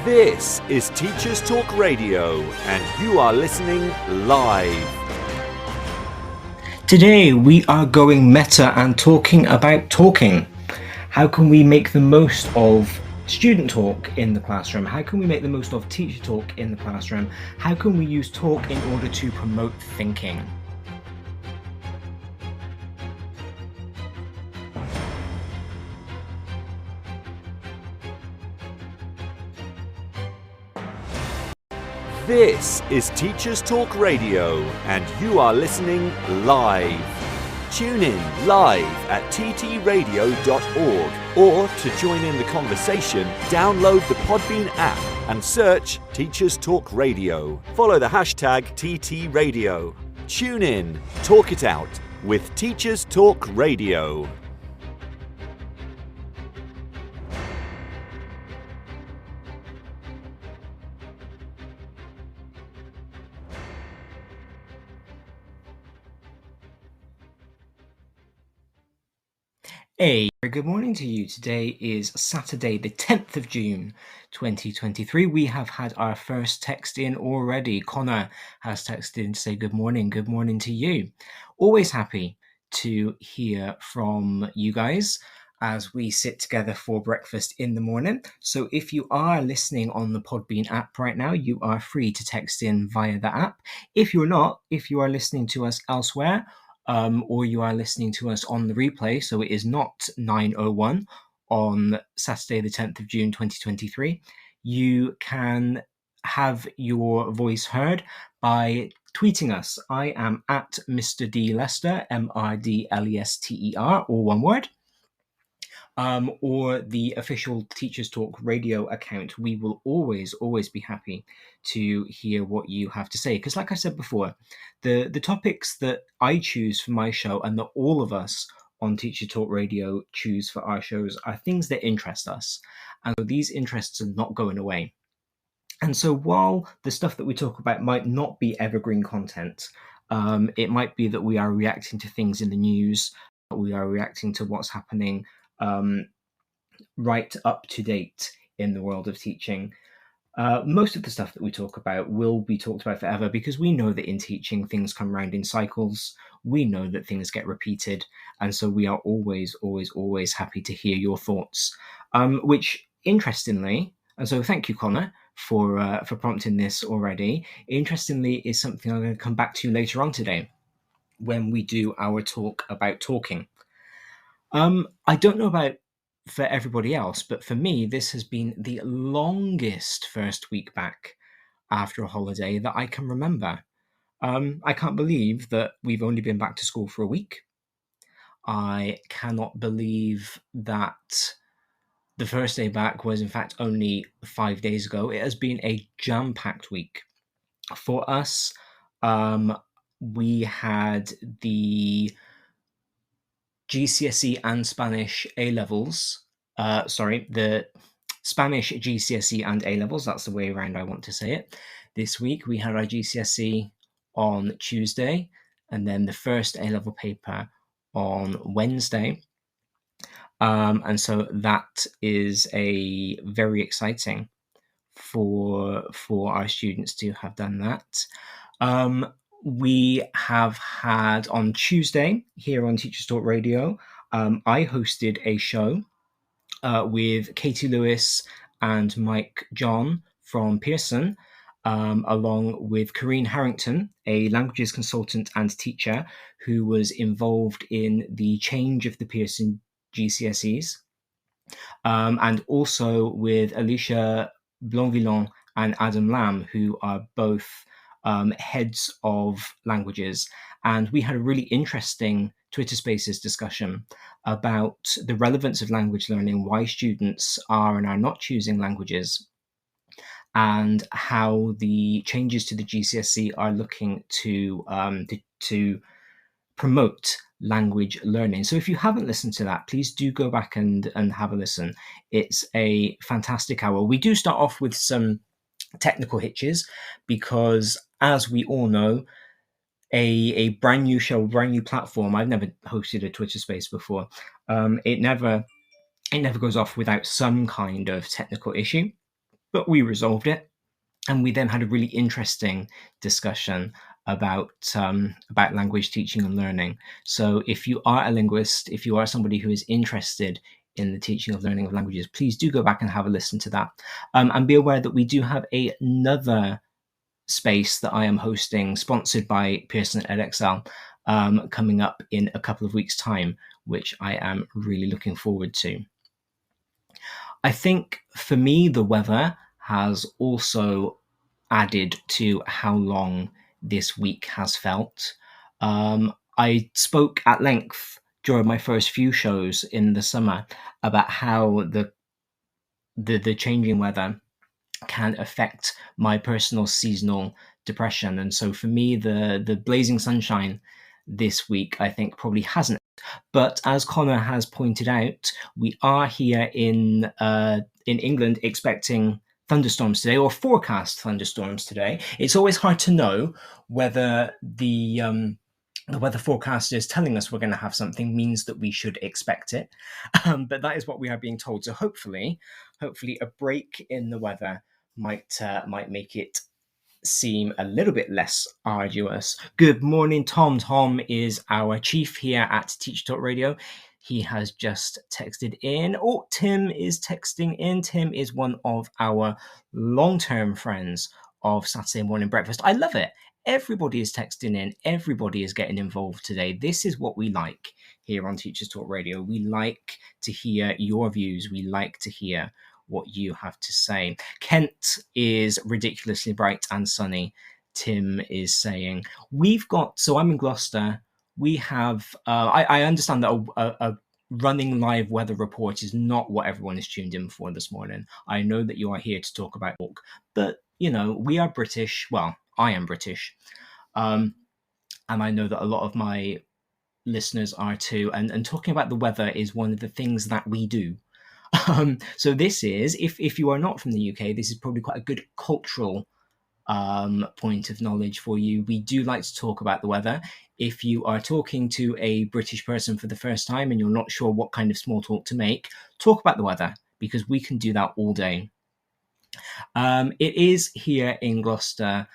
This is Teachers Talk Radio, and you are listening live. Today we are going meta and talking about talking. How can we make the most of student talk in the classroom? How can we make the most of teacher talk in the classroom? How can we use talk in order to promote thinking? This is Teachers Talk Radio, and you are listening live. Tune in live at ttradio.org, or to join in the conversation, download the Podbean app and search Teachers Talk Radio. Follow the hashtag TTRadio. Tune in, talk it out with Teachers Talk Radio. Hey, good morning to you. Today is Saturday, the 10th of June, 2023. We have had our first text in already. Connor has texted in to say good morning. Good morning to you. Always happy to hear from you guys as we sit together for breakfast in the morning. So if you are listening on the Podbean app right now, you are free to text in via the app. If you're not, if you are listening to us elsewhere, or you are listening to us on the replay, so it is not 9:01 on Saturday the 10th of June 2023, you can have your voice heard by tweeting us. I am at Mr. D Lester, MRDLESTER, all one word. Or the official Teachers Talk Radio account. We will always be happy to hear what you have to say. Because like I said before, the topics that I choose for my show and that all of us on Teacher Talk Radio choose for our shows are things that interest us. And so these interests are not going away. And so while the stuff that we talk about might not be evergreen content, it might be that we are reacting to things in the news, we are reacting to what's happening right up to date in the world of teaching. Most of the stuff that we talk about will be talked about forever because we know that in teaching things come around in cycles. We know that things get repeated, and so we are always happy to hear your thoughts. Which interestingly, and so thank you, Connor, for prompting this already. Interestingly, is something I'm going to come back to later on today when we do our talk about talking. I don't know about for everybody else, but for me, this has been the longest first week back after a holiday that I can remember. I can't believe that we've only been back to school for a week. I cannot believe that the first day back was in fact only 5 days ago. It has been a jam-packed week. For us, we had the GCSE and Spanish A-levels, the Spanish GCSE and A-levels, that's the way around I want to say it. This week we had our GCSE on Tuesday, and then the first A-level paper on Wednesday. And so that is a very exciting for our students to have done that. We have had on Tuesday here on Teachers Talk Radio, I hosted a show with Katie Lewis and Mike John from Pearson, along with Corrine Harrington, a languages consultant and teacher who was involved in the change of the Pearson GCSEs, and also with Alicia Blanvillon and Adam Lamb, who are both heads of languages. And we had a really interesting Twitter Spaces discussion about the relevance of language learning, why students are and are not choosing languages, and how the changes to the GCSE are looking to promote language learning. So if you haven't listened to that, please do go back and have a listen. It's a fantastic hour. We do start off with some technical hitches because, as we all know, a brand new show, brand new platform. I've never hosted a Twitter space before. It never goes off without some kind of technical issue. but we resolved it. And we then had a really interesting discussion about language teaching and learning. So if you are a linguist, if you are somebody who is interested in the teaching of learning of languages, please do go back and have a listen to that. And be aware that we do have another space that I am hosting, sponsored by Pearson EdXL, coming up in a couple of weeks' time, which I am really looking forward to. I think for me, the weather has also added to how long this week has felt. I spoke at length during my first few shows in the summer about how the changing weather can affect my personal seasonal depression. And so for me, the blazing sunshine this week, I think, probably hasn't. But as Connor has pointed out, we are here in England expecting thunderstorms today, or forecast thunderstorms today. It's always hard to know whether the weather forecast is telling us we're going to have something means that we should expect it. But that is what we are being told. So hopefully a break in the weather might make it seem a little bit less arduous. Good morning, Tom. Tom is our chief here at Teacher Talk Radio. He has just texted in. Oh, Tim is texting in. Tim is one of our long-term friends of Saturday Morning Breakfast. I love it. Everybody is texting in. Everybody is getting involved today. This is what we like here on Teachers Talk Radio. We like to hear your views. We like to hear what you have to say. Kent is ridiculously bright and sunny. Tim is saying, so I'm in Gloucester. We have, I understand that a running live weather report is not what everyone is tuned in for this morning. I know that you are here to talk about talk, but we are British. Well, I am British. And I know that a lot of my listeners are too. And talking about the weather is one of the things that we do. So this is, if you are not from the UK, this is probably quite a good cultural point of knowledge for you. We do like to talk about the weather. If you are talking to a British person for the first time and you're not sure what kind of small talk to make, talk about the weather, because we can do that all day. It is here in Gloucester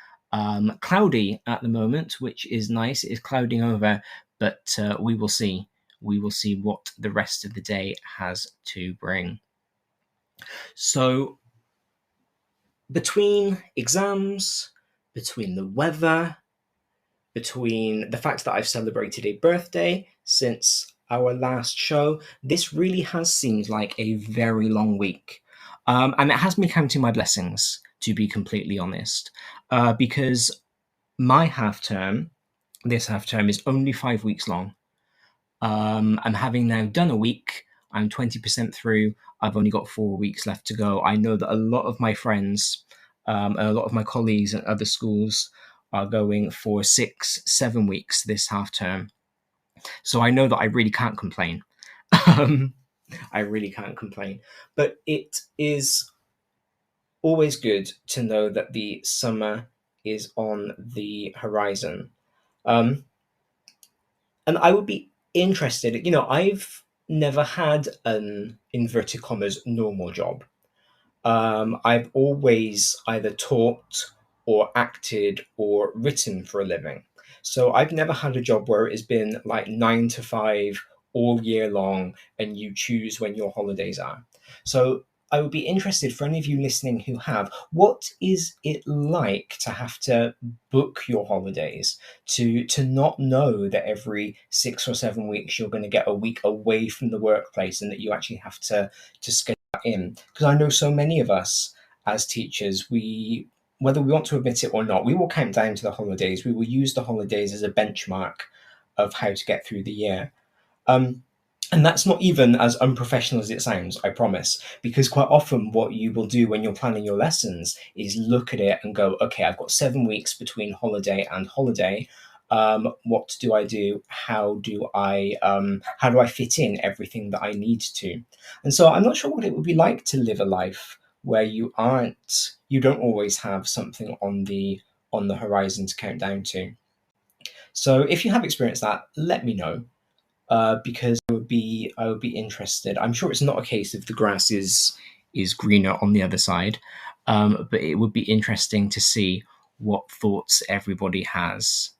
cloudy at the moment, which is nice. It is clouding over, but we will see. We will see what the rest of the day has to bring. So between exams, between the weather, between the fact that I've celebrated a birthday since our last show, this really has seemed like a very long week. And it has me counting my blessings, to be completely honest, because my this half term is only 5 weeks long. And having now done a week, I'm 20% through. I've only got 4 weeks left to go. I know that a lot of my friends, and a lot of my colleagues at other schools are going for 6-7 weeks this half term. So I know that I really can't complain. I really can't complain. But it is always good to know that the summer is on the horizon. And I would be interested, I've never had an inverted commas normal job. I've always either taught or acted or written for a living. So I've never had a job where it has been like 9 to 5 all year long and you choose when your holidays are. So I would be interested, for any of you listening who have, what is it like to have to book your holidays, to not know that every 6 or 7 weeks you're going to get a week away from the workplace and that you actually have to schedule that in? Because I know so many of us as teachers, whether we want to admit it or not, we will count down to the holidays. We will use the holidays as a benchmark of how to get through the year. And that's not even as unprofessional as it sounds, I promise, because quite often what you will do when you're planning your lessons is look at it and go, okay, I've got 7 weeks between holiday and holiday. What do I do? How do I fit in everything that I need to? And so I'm not sure what it would be like to live a life where you don't always have something on the horizon to count down to. So if you have experienced that, let me know. Because I would be interested. I'm sure it's not a case of the grass is greener on the other side. but it would be interesting to see what thoughts everybody has.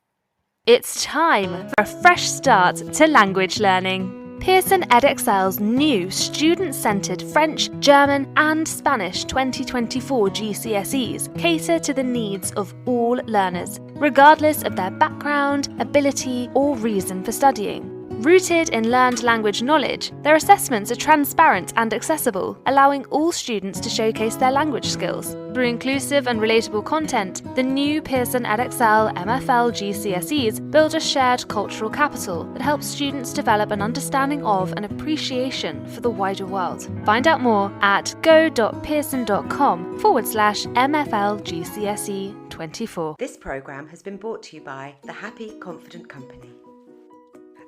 It's time for a fresh start to language learning. Pearson EdXL's new student-centred French, German and Spanish 2024 GCSEs cater to the needs of all learners, regardless of their background, ability or reason for studying. Rooted in learned language knowledge, their assessments are transparent and accessible, allowing all students to showcase their language skills. Through inclusive and relatable content, the new Pearson EdXL MFL GCSEs build a shared cultural capital that helps students develop an understanding of and appreciation for the wider world. Find out more at go.pearson.com/MFL GCSE 24. This programme has been brought to you by the Happy Confident Company.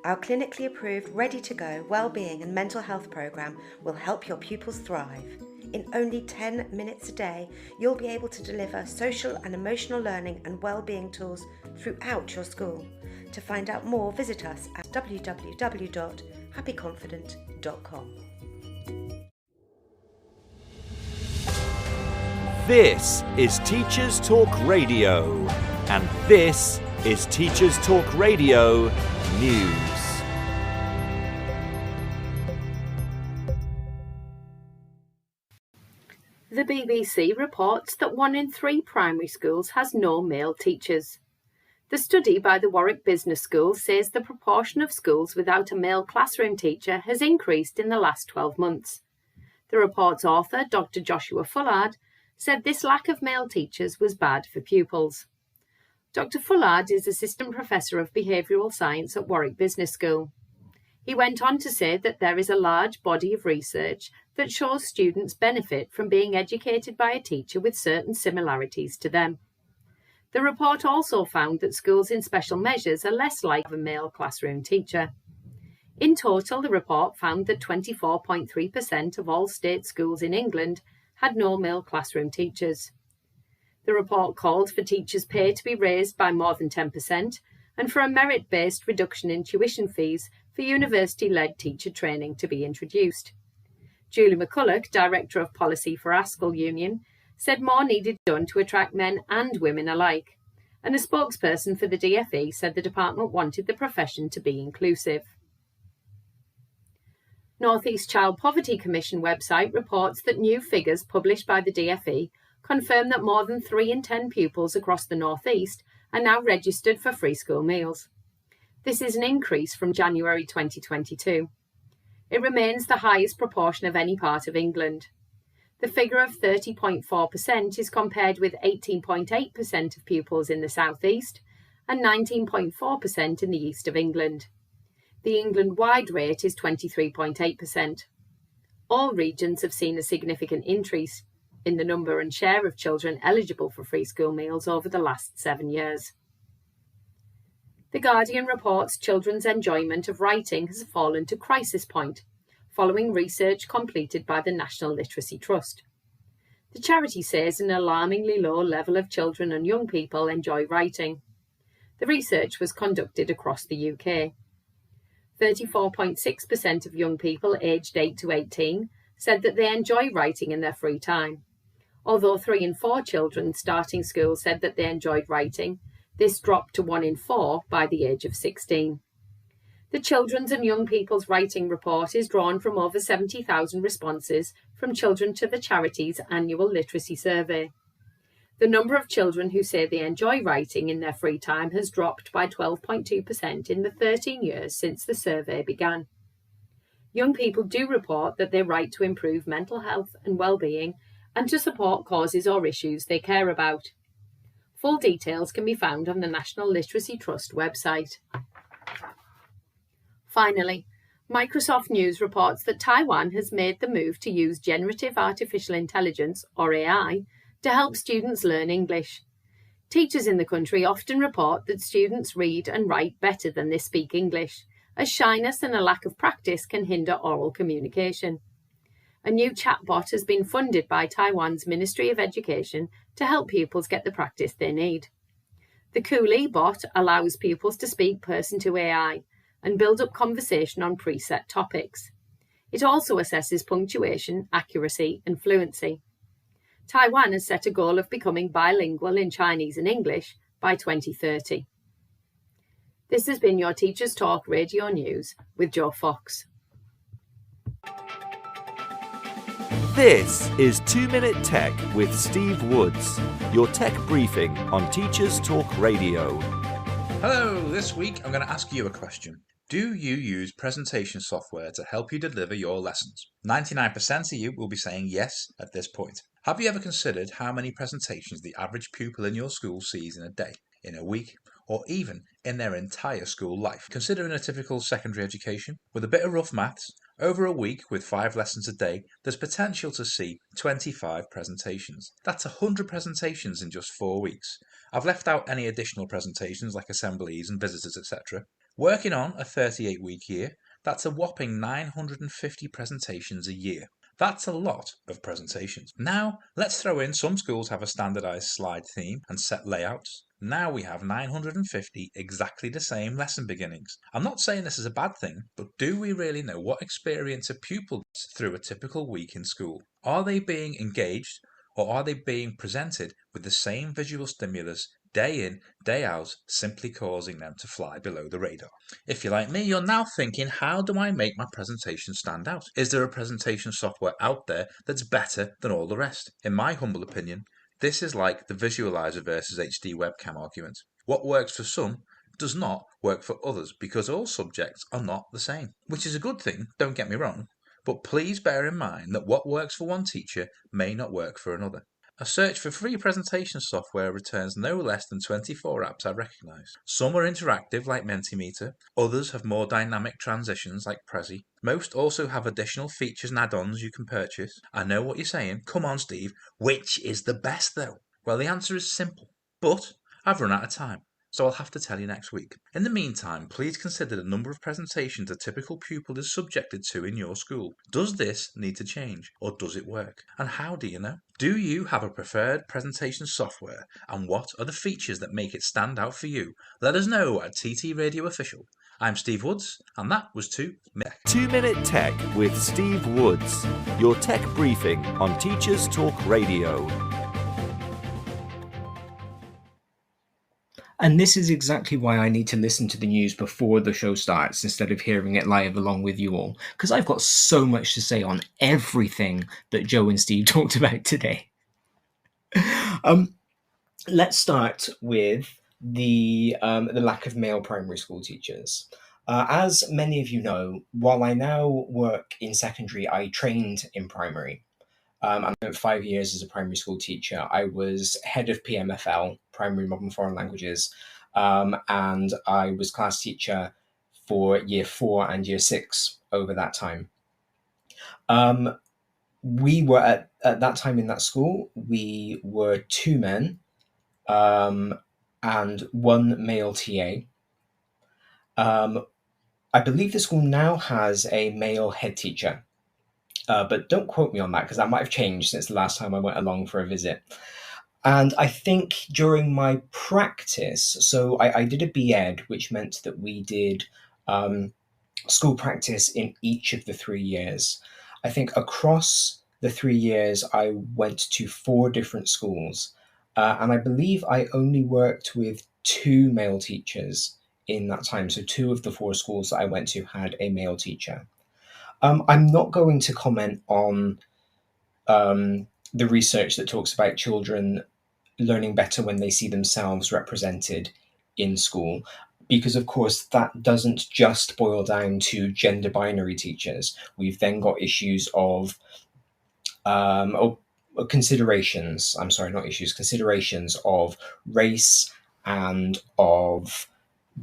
Our clinically approved, ready-to-go wellbeing and mental health programme will help your pupils thrive. In only 10 minutes a day, you'll be able to deliver social and emotional learning and wellbeing tools throughout your school. To find out more, visit us at www.happyconfident.com. This is Teachers Talk Radio, and this is Teachers Talk Radio News. The BBC reports that 1 in 3 primary schools has no male teachers. The study by the Warwick Business School says the proportion of schools without a male classroom teacher has increased in the last 12 months. The report's author, Dr. Joshua Fullard, said this lack of male teachers was bad for pupils. Dr. Fullard is Assistant Professor of Behavioural Science at Warwick Business School. He went on to say that there is a large body of research that shows students benefit from being educated by a teacher with certain similarities to them. The report also found that schools in special measures are less likely to have a male classroom teacher. In total, the report found that 24.3% of all state schools in England had no male classroom teachers. The report called for teachers' pay to be raised by more than 10% and for a merit-based reduction in tuition fees for university-led teacher training to be introduced. Julie McCulloch, Director of Policy for ASCL Union, said more needed done to attract men and women alike, and a spokesperson for the DFE said the department wanted the profession to be inclusive. North East Child Poverty Commission website reports that new figures published by the DFE confirm that more than 3 in 10 pupils across the North East are now registered for free school meals. This is an increase from January 2022. It remains the highest proportion of any part of England. The figure of 30.4% is compared with 18.8% of pupils in the South East and 19.4% in the East of England. The England-wide rate is 23.8%. All regions have seen a significant increase in the number and share of children eligible for free school meals over the last 7 years. The Guardian reports children's enjoyment of writing has fallen to crisis point, following research completed by the National Literacy Trust. The charity says an alarmingly low level of children and young people enjoy writing. The research was conducted across the UK. 34.6% of young people aged 8 to 18 said that they enjoy writing in their free time. Although 3 in 4 children starting school said that they enjoyed writing, this dropped to 1 in 4 by the age of 16. The Children's and Young People's Writing Report is drawn from over 70,000 responses from children to the charity's annual literacy survey. The number of children who say they enjoy writing in their free time has dropped by 12.2% in the 13 years since the survey began. Young people do report that they write to improve mental health and well-being and to support causes or issues they care about. Full details can be found on the National Literacy Trust website. Finally, Microsoft News reports that Taiwan has made the move to use generative artificial intelligence, or AI, to help students learn English. Teachers in the country often report that students read and write better than they speak English, as shyness and a lack of practice can hinder oral communication. A new chatbot has been funded by Taiwan's Ministry of Education to help pupils get the practice they need. The Coolie bot allows pupils to speak person to AI and build up conversation on preset topics. It also assesses punctuation, accuracy and fluency. Taiwan has set a goal of becoming bilingual in Chinese and English by 2030. This has been your Teachers Talk Radio News with Joe Fox. This is 2 Minute Tech with Steve Woods, your tech briefing on Teachers Talk Radio. Hello, this week I'm going to ask you a question. Do you use presentation software to help you deliver your lessons? 99% of you will be saying yes at this point. Have you ever considered how many presentations the average pupil in your school sees in a day, in a week, or even in their entire school life? Considering a typical secondary education, with a bit of rough maths, over a week with 5 lessons a day, there's potential to see 25 presentations. That's 100 presentations in just 4 weeks. I've left out any additional presentations like assemblies and visitors, etc. Working on a 38-week year, that's a whopping 950 presentations a year. That's a lot of presentations. Now, let's throw in some schools have a standardized slide theme and set layouts. Now we have 950 exactly the same lesson beginnings. I'm not saying this is a bad thing, but do we really know what experience a pupil gets through a typical week in school? Are they being engaged, or are they being presented with the same visual stimulus day in, day out, simply causing them to fly below the radar? If you're like me, you're now thinking, how do I make my presentation stand out? Is there a presentation software out there that's better than all the rest? In my humble opinion, this is like the visualizer versus HD webcam argument. What works for some does not work for others because all subjects are not the same, which is a good thing, don't get me wrong, but please bear in mind that what works for one teacher may not work for another. A search for free presentation software returns no less than 24 apps I recognise. Some are interactive like Mentimeter, others have more dynamic transitions like Prezi. Most also have additional features and add-ons you can purchase. I know what you're saying, come on Steve, which is the best though? Well, the answer is simple, but I've run out of time, so I'll have to tell you next week. In the meantime, please consider the number of presentations a typical pupil is subjected to in your school. Does this need to change, or does it work? And how do you know? Do you have a preferred presentation software, and what are the features that make it stand out for you? Let us know at TT Radio Official. I'm Steve Woods, and that was 2 Minute. 2 Minute Tech with Steve Woods, your tech briefing on Teachers Talk Radio. And this is exactly why I need to listen to the news before the show starts instead of hearing it live along with you all, because I've got so much to say on everything that Joe and Steve talked about today. Let's start with the lack of male primary school teachers. As many of you know, while I now work in secondary, I trained in primary. I spent 5 years as a primary school teacher. I was head of PMFL, Primary Modern Foreign Languages, and I was class teacher for year 4 and year 6 over that time. We were at that time in that school, we were 2 men and 1 male TA. I believe the school now has a male head teacher. But don't quote me on that because that might have changed since the last time I went along for a visit. And I think during my practice, so I did a B.Ed, which meant that we did school practice in each of the 3 years. I think across the 3 years, I went to 4 different schools. And I believe I only worked with 2 male teachers in that time. So 2 of the 4 schools that I went to had a male teacher. I'm not going to comment on the research that talks about children learning better when they see themselves represented in school, because of course that doesn't just boil down to gender binary teachers. We've then got issues of considerations of race and of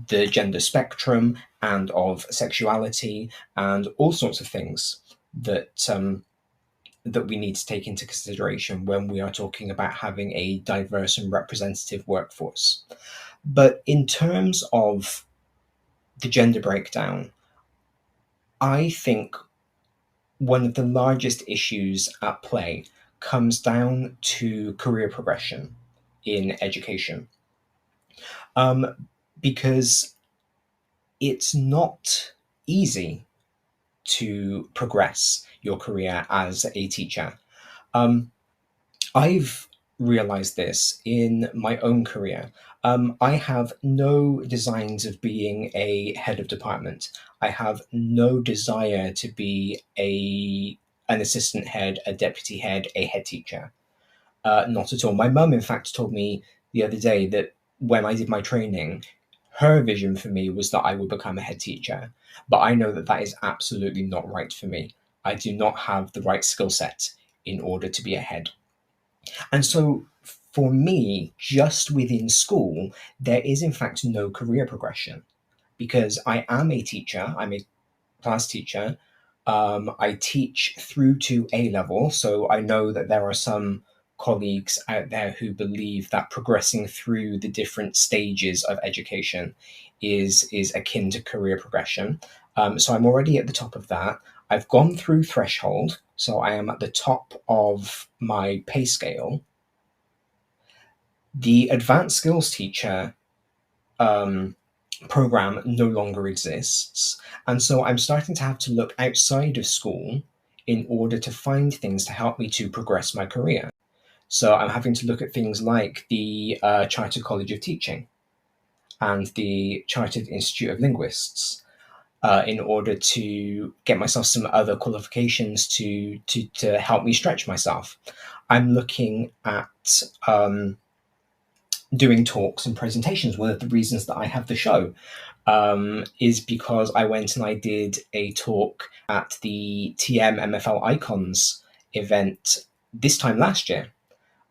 the gender spectrum and of sexuality and all sorts of things that that we need to take into consideration when we are talking about having a diverse and representative workforce. But in terms of the gender breakdown, I think one of the largest issues at play comes down to career progression in education. Because it's not easy to progress your career as a teacher. I've realized this in my own career. I have no designs of being a head of department. I have no desire to be an assistant head, a deputy head, a head teacher. Not at all. My mum, in fact, told me the other day that when I did my training, her vision for me was that I would become a head teacher. But I know that that is absolutely not right for me. I do not have the right skill set in order to be a head. And so for me, just within school, there is in fact no career progression because I am a teacher, I'm a class teacher. I teach through to A level, so I know that there are some colleagues out there who believe that progressing through the different stages of education is akin to career progression. So I'm already at the top of that. I've gone through threshold, so I am at the top of my pay scale. The advanced skills teacher program no longer exists. And so I'm starting to have to look outside of school in order to find things to help me to progress my career. So I'm having to look at things like the Chartered College of Teaching and the Chartered Institute of Linguists in order to get myself some other qualifications to help me stretch myself. I'm looking at doing talks and presentations. One of the reasons that I have the show is because I went and I did a talk at the TM MFL Icons event this time last year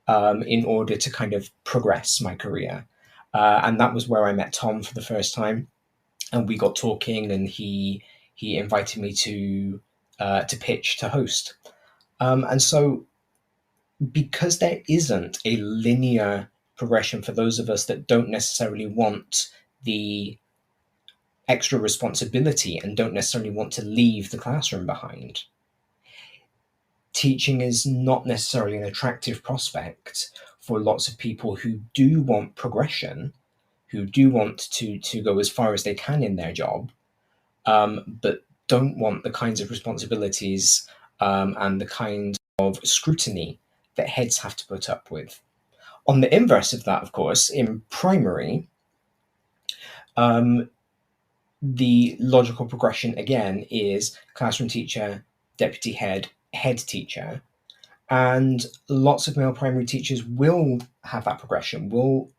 in order to kind of progress my career. And that was where I met Tom for the first time. And we got talking and he invited me to pitch, to host. And so because there isn't a linear progression for those of us that don't necessarily want the extra responsibility and don't necessarily want to leave the classroom behind, teaching is not necessarily an attractive prospect for lots of people who do want progression, who do want to go as far as they can in their job, but don't want the kinds of responsibilities and the kind of scrutiny that heads have to put up with. On the inverse of that, of course, in primary, the logical progression again is classroom teacher, deputy head, head teacher. And lots of male primary teachers will have that progression, will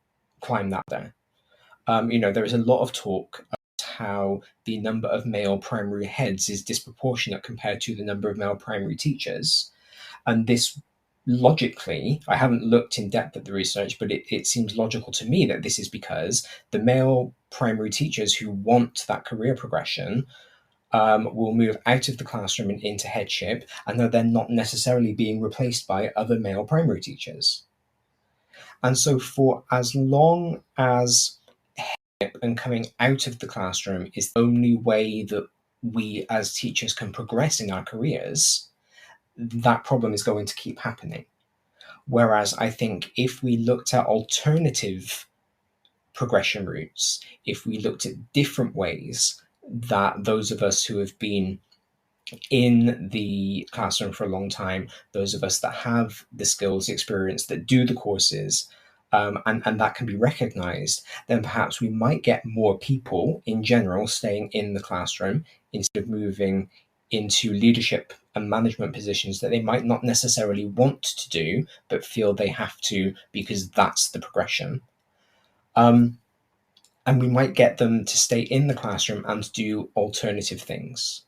climb that there. There is a lot of talk about how the number of male primary heads is disproportionate compared to the number of male primary teachers. And this logically, I haven't looked in depth at the research, but it seems logical to me that this is because the male primary teachers who want that career progression will move out of the classroom and into headship, and they're not necessarily being replaced by other male primary teachers. And so for as long as headship and coming out of the classroom is the only way that we as teachers can progress in our careers, that problem is going to keep happening. Whereas I think if we looked at alternative progression routes, if we looked at different ways that those of us who have been in the classroom for a long time, those of us that have the skills, the experience, that do the courses, and that can be recognized, then perhaps we might get more people in general staying in the classroom instead of moving into leadership and management positions that they might not necessarily want to do, but feel they have to because that's the progression. And we might get them to stay in the classroom and do alternative things.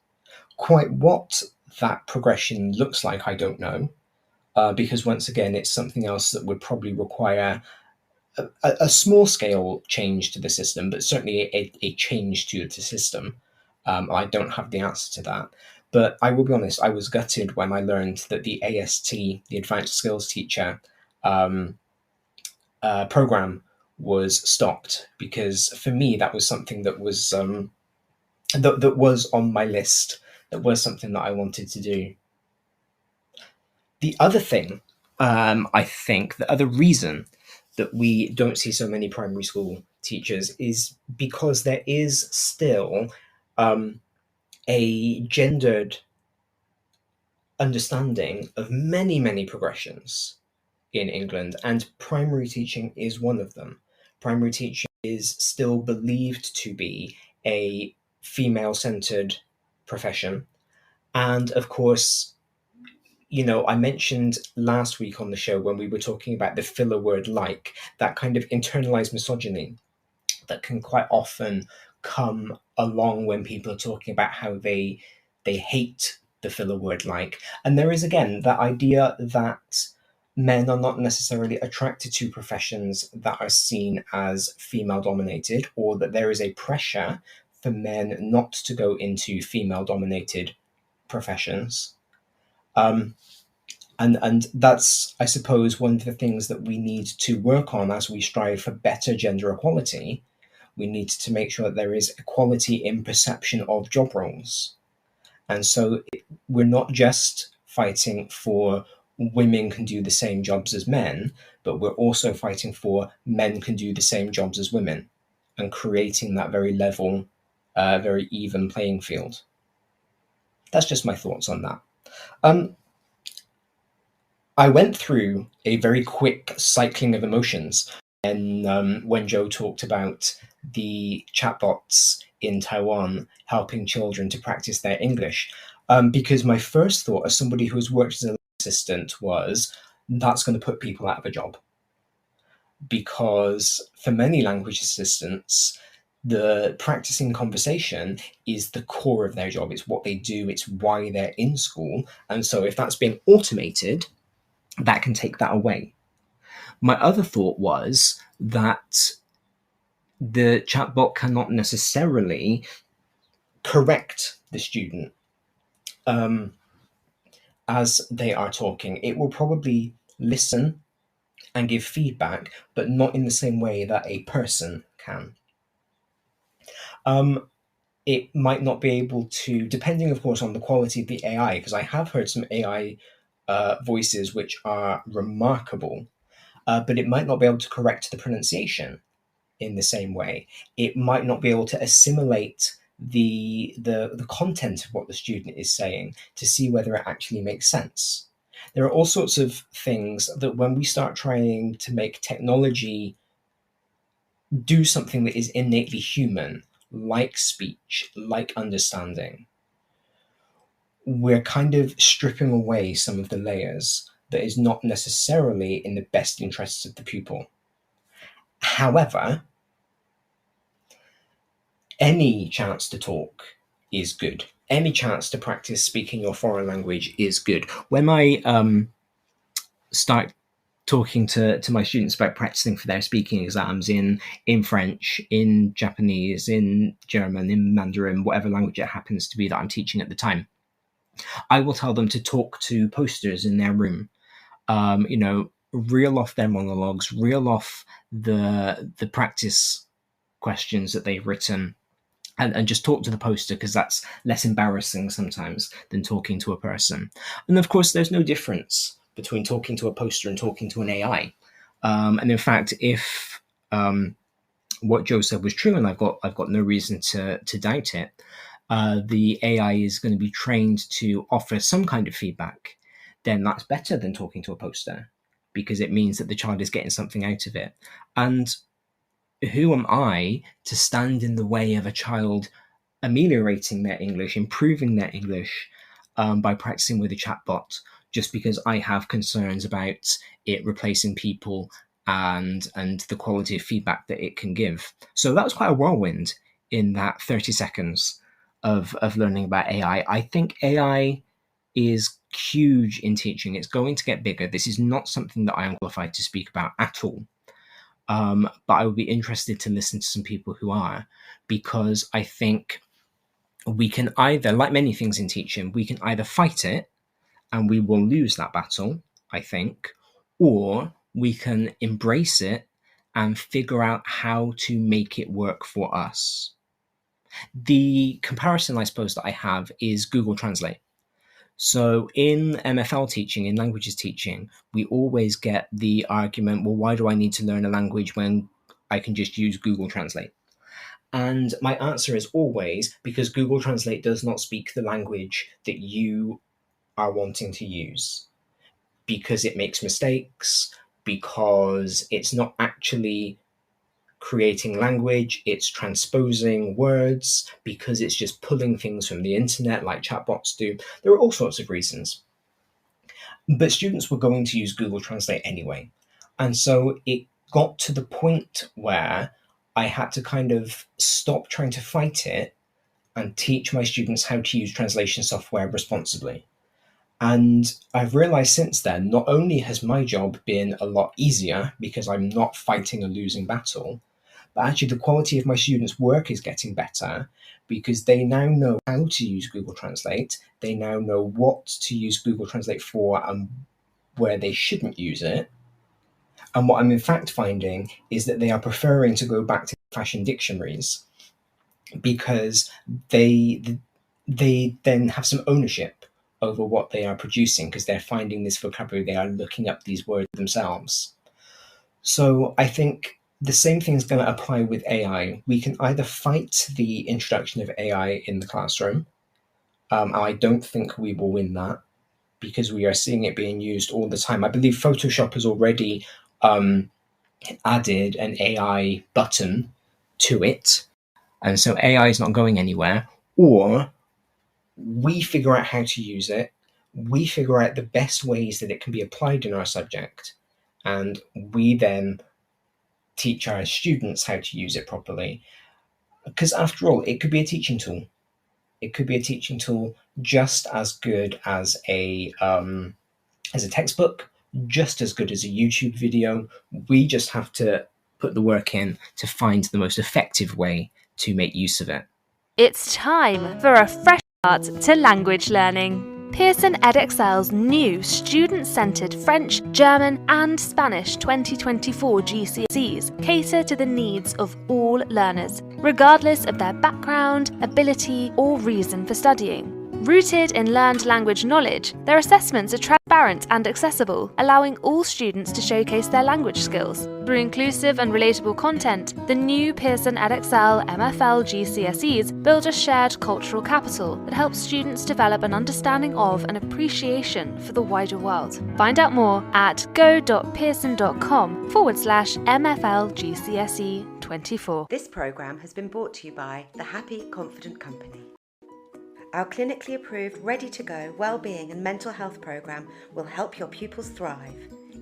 Quite what that progression looks like, I don't know, because once again, it's something else that would probably require a small scale change to the system, but certainly a change to the system. I don't have the answer to that. But I will be honest, I was gutted when I learned that the AST, the Advanced Skills Teacher program, was stopped, because for me that was something that was that was on my list, that was something that I wanted to do. The other thing, I think, the other reason that we don't see so many primary school teachers is because there is still a gendered understanding of many progressions in England, and primary teaching is one of them. Primary teaching is still believed to be a female-centered profession. And of course, I mentioned last week on the show when we were talking about the filler word like, that kind of internalized misogyny that can quite often come along when people are talking about how they hate the filler word like. And there is, again, that idea that men are not necessarily attracted to professions that are seen as female dominated, or that there is a pressure for men not to go into female dominated professions. And that's, I suppose, one of the things that we need to work on as we strive for better gender equality. We need to make sure that there is equality in perception of job roles. And so we're not just fighting for women can do the same jobs as men, but we're also fighting for men can do the same jobs as women, and creating that very level, very even playing field. That's just my thoughts on that. I went through a very quick cycling of emotions when Joe talked about the chatbots in Taiwan helping children to practice their English, because my first thought as somebody who has worked as an assistant was that's going to put people out of a job. Because for many language assistants, the practicing conversation is the core of their job. It's what they do. It's why they're in school. And so if that's being automated, that can take that away. My other thought was that the chatbot cannot necessarily correct the student as they are talking. It will probably listen and give feedback, but not in the same way that a person can. It might not be able to, depending, of course, on the quality of the AI, because I have heard some AI voices which are remarkable, but it might not be able to correct the pronunciation in the same way. It might not be able to assimilate the content of what the student is saying to see whether it actually makes sense. There are all sorts of things that when we start trying to make technology do something that is innately human, like speech, like understanding, we're kind of stripping away some of the layers that is not necessarily in the best interests of the pupil. However, any chance to talk is good. Any chance to practice speaking your foreign language is good. When I start talking to my students about practicing for their speaking exams in French, in Japanese, in German, in Mandarin, whatever language it happens to be that I'm teaching at the time, I will tell them to talk to posters in their room. Reel off their monologues, reel off the practice questions that they've written, and just talk to the poster, because that's less embarrassing sometimes than talking to a person. And of course, there's no difference between talking to a poster and talking to an AI. And in fact, if what Joe said was true, and I've got no reason to doubt it, the AI is going to be trained to offer some kind of feedback, then that's better than talking to a poster, because it means that the child is getting something out of it. And who am I to stand in the way of a child ameliorating their English, improving their English by practicing with a chatbot, just because I have concerns about it replacing people and the quality of feedback that it can give. So that was quite a whirlwind in that 30 seconds of learning about AI. I think AI is huge in teaching. It's going to get bigger. This is not something that I am qualified to speak about at all. But I would be interested to listen to some people who are, because I think we can either, like many things in teaching, we can either fight it and we will lose that battle, I think, or we can embrace it and figure out how to make it work for us. The comparison, I suppose, that I have is Google Translate. So in MFL teaching, in languages teaching, we always get the argument, well, why do I need to learn a language when I can just use Google Translate? And my answer is always because Google Translate does not speak the language that you are wanting to use, because it makes mistakes, because it's not actually creating language, it's transposing words, because it's just pulling things from the internet like chatbots do. There are all sorts of reasons. But students were going to use Google Translate anyway. And so it got to the point where I had to kind of stop trying to fight it and teach my students how to use translation software responsibly. And I've realized since then, not only has my job been a lot easier because I'm not fighting a losing battle, but actually the quality of my students' work is getting better because they now know how to use Google Translate. They now know what to use Google Translate for and where they shouldn't use it. And what I'm in fact finding is that they are preferring to go back to fashion dictionaries because they then have some ownership over what they are producing because they're finding this vocabulary, they are looking up these words themselves. So I think the same thing is going to apply with AI. We can either fight the introduction of AI in the classroom, and I don't think we will win that because we are seeing it being used all the time. I believe Photoshop has already added an AI button to it, and so AI is not going anywhere. Or we figure out how to use it, we figure out the best ways that it can be applied in our subject, and we then teach our students how to use it properly. Because after all, it could be a teaching tool. It could be a teaching tool just as good as a textbook, just as good as a YouTube video. We just have to put the work in to find the most effective way to make use of it. It's time for a fresh start to language learning. Pearson EdXL's new student-centred French, German and Spanish 2024 GCSEs cater to the needs of all learners, regardless of their background, ability or reason for studying. Rooted in learned language knowledge, their assessments are transparent and accessible, allowing all students to showcase their language skills. Through inclusive and relatable content, the new Pearson EdXL MFL GCSEs build a shared cultural capital that helps students develop an understanding of and appreciation for the wider world. Find out more at go.pearson.com/MFL GCSE 24. This programme has been brought to you by the Happy Confident Company. Our clinically approved, ready-to-go wellbeing and mental health programme will help your pupils thrive.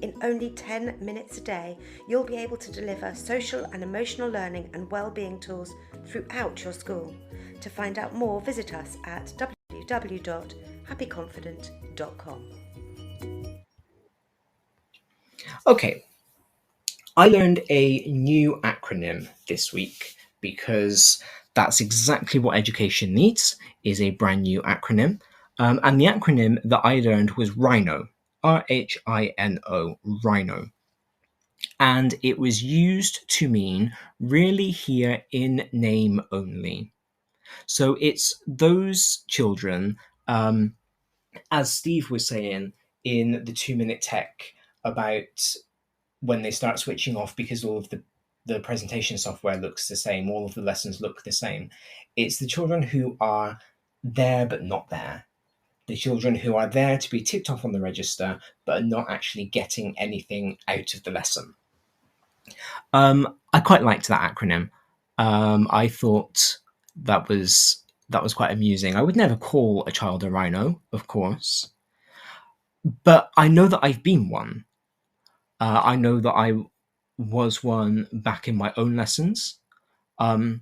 In only 10 minutes a day, you'll be able to deliver social and emotional learning and wellbeing tools throughout your school. To find out more, visit us at www.happyconfident.com. Okay, I learned a new acronym this week because that's exactly what education needs, is a brand new acronym. And the acronym that I learned was RHINO, RHINO, RHINO. And it was used to mean really here in name only. So it's those children, as Steve was saying in the 2-minute tech about when they start switching off because all of the presentation software looks the same, all of the lessons look the same. It's the children who are there but not there. The children who are there to be ticked off on the register but are not actually getting anything out of the lesson. I quite liked that acronym. I thought that was quite amusing. I would never call a child a rhino, of course, but I know that I've been one. I know that I was one back in my own lessons. I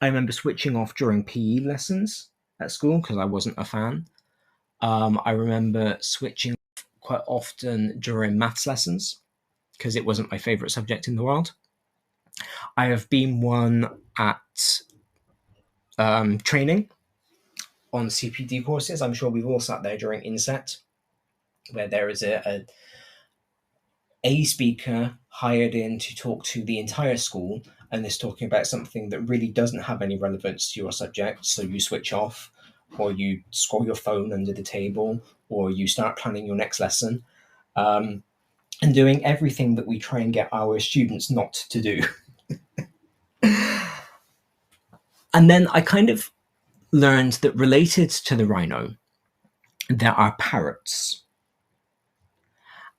remember switching off during PE lessons at school because I wasn't a fan. I remember switching off quite often during maths lessons because it wasn't my favourite subject in the world. I have been one at training on CPD courses. I'm sure we've all sat there during inset where there is a speaker hired in to talk to the entire school and is talking about something that really doesn't have any relevance to your subject, so you switch off, or you scroll your phone under the table, or you start planning your next lesson, and doing everything that we try and get our students not to do. And then I kind of learned that related to the rhino, there are parrots.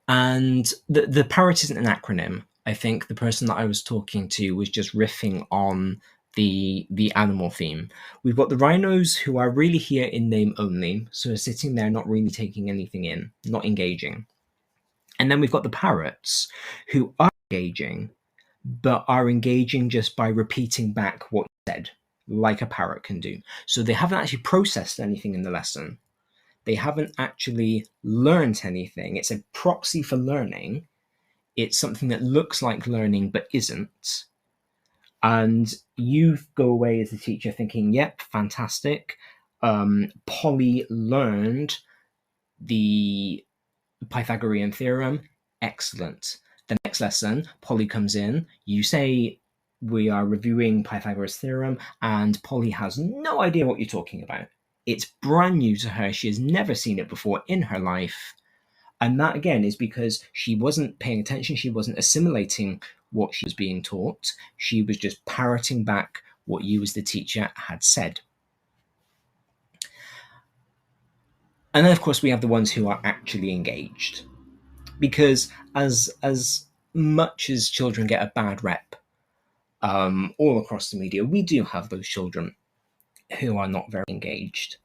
And the parrot isn't an acronym. I think the person that I was talking to was just riffing on the animal theme. We've got the rhinos, who are really here in name only, so are sitting there not really taking anything in, not engaging. And then we've got the parrots, who are engaging, but are engaging just by repeating back what you said, like a parrot can do. So they haven't actually processed anything in the lesson. They haven't actually learned anything. It's a proxy for learning. It's something that looks like learning but isn't. And you go away as a teacher thinking, yep, fantastic. Polly learned the Pythagorean theorem. Excellent. The next lesson, Polly comes in. You say, we are reviewing Pythagoras' theorem, and Polly has no idea what you're talking about. It's brand new to her. She has never seen it before in her life. And that, again, is because she wasn't paying attention. She wasn't assimilating what she was being taught. She was just parroting back what you as the teacher had said. And then, of course, we have the ones who are actually engaged. Because as much as children get a bad rep all across the media, we do have those children who are not very engaged.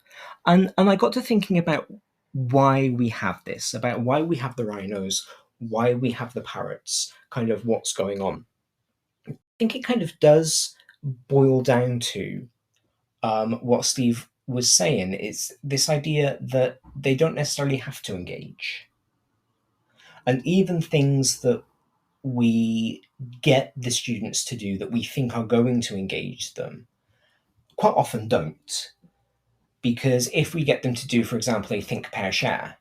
And I got to thinking about why we have this, about why we have the rhinos, why we have the parrots, kind of what's going on. I think it kind of does boil down to what Steve was saying. It's this idea that they don't necessarily have to engage. And even things that we get the students to do that we think are going to engage them quite often don't. Because if we get them to do, for example, a think, pair, share,